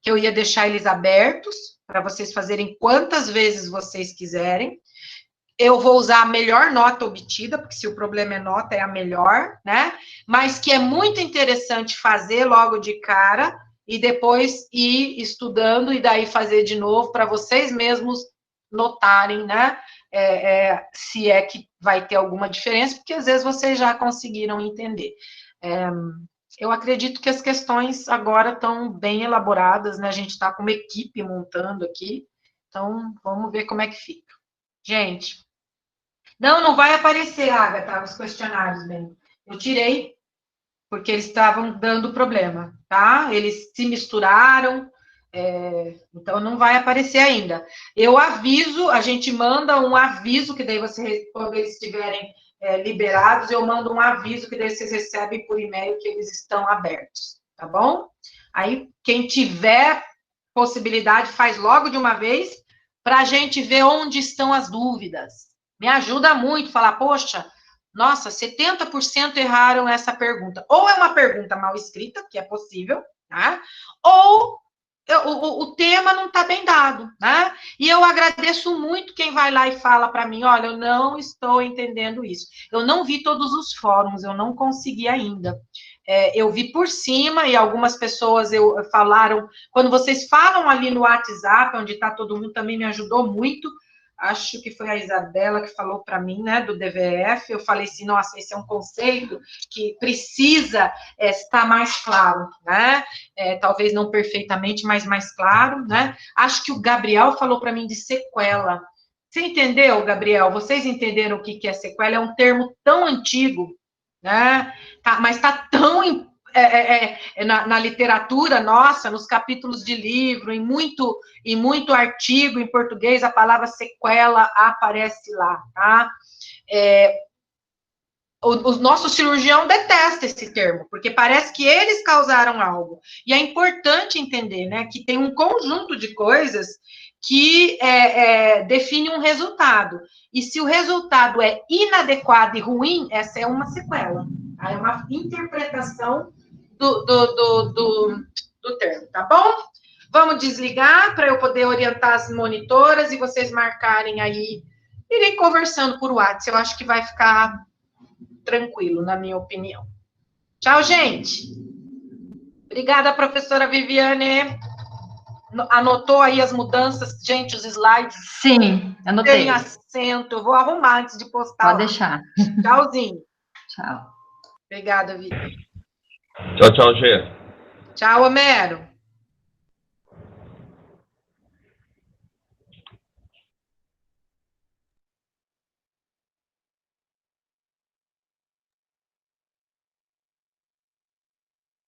Que eu ia deixar eles abertos, para vocês fazerem quantas vezes vocês quiserem. Eu vou usar a melhor nota obtida, porque se o problema é nota, é a melhor, né? Mas que é muito interessante fazer logo de cara, e depois ir estudando, e daí fazer de novo, para vocês mesmos notarem, né? Se é que vai ter alguma diferença, porque às vezes vocês já conseguiram entender. Eu acredito que as questões agora estão bem elaboradas, né? A gente está com uma equipe montando aqui, então vamos ver como é que fica. Gente, não vai aparecer, Agatha, os questionários, bem. Eu tirei, porque eles estavam dando problema, tá? Eles se misturaram, então não vai aparecer ainda. Eu aviso, a gente manda um aviso, que daí você, quando eles estiverem liberados, eu mando um aviso, que daí vocês recebem por e-mail que eles estão abertos, tá bom? Aí, quem tiver possibilidade, faz logo de uma vez, para a gente ver onde estão as dúvidas. Me ajuda muito falar, poxa, nossa, 70% erraram essa pergunta. Ou é uma pergunta mal escrita, que é possível, tá? Ou o tema não está bem dado, né? E eu agradeço muito quem vai lá e fala para mim, olha, eu não estou entendendo isso. Eu não vi todos os fóruns, eu não consegui ainda. Eu vi por cima e algumas pessoas falaram, quando vocês falam ali no WhatsApp, onde está todo mundo, também me ajudou muito. Acho que foi a Isabela que falou para mim, né, do DVF. Eu falei assim, nossa, esse é um conceito que precisa estar mais claro, né? Talvez não perfeitamente, mas mais claro, né? Acho que o Gabriel falou para mim de sequela. Você entendeu, Gabriel? Vocês entenderam o que é sequela? É um termo tão antigo, né? Mas está tão na literatura nossa, nos capítulos de livro, em muito artigo em português, a palavra sequela aparece lá, tá? O nosso cirurgião detesta esse termo, porque parece que eles causaram algo. E é importante entender, né, que tem um conjunto de coisas que define um resultado. E se o resultado é inadequado e ruim, essa é uma sequela. Tá? É uma interpretação do termo, tá bom? Vamos desligar para eu poder orientar as monitoras e vocês marcarem aí, irem conversando por WhatsApp. Eu acho que vai ficar tranquilo, na minha opinião. Tchau, gente. Obrigada, professora Viviane. Anotou aí as mudanças, gente, os slides? Sim, anotei. Tem acento, eu vou arrumar antes de postar. Pode deixar. Tchauzinho. Tchau. Obrigada, Vitor. Tchau, tchau, Gê. Tchau, Homero.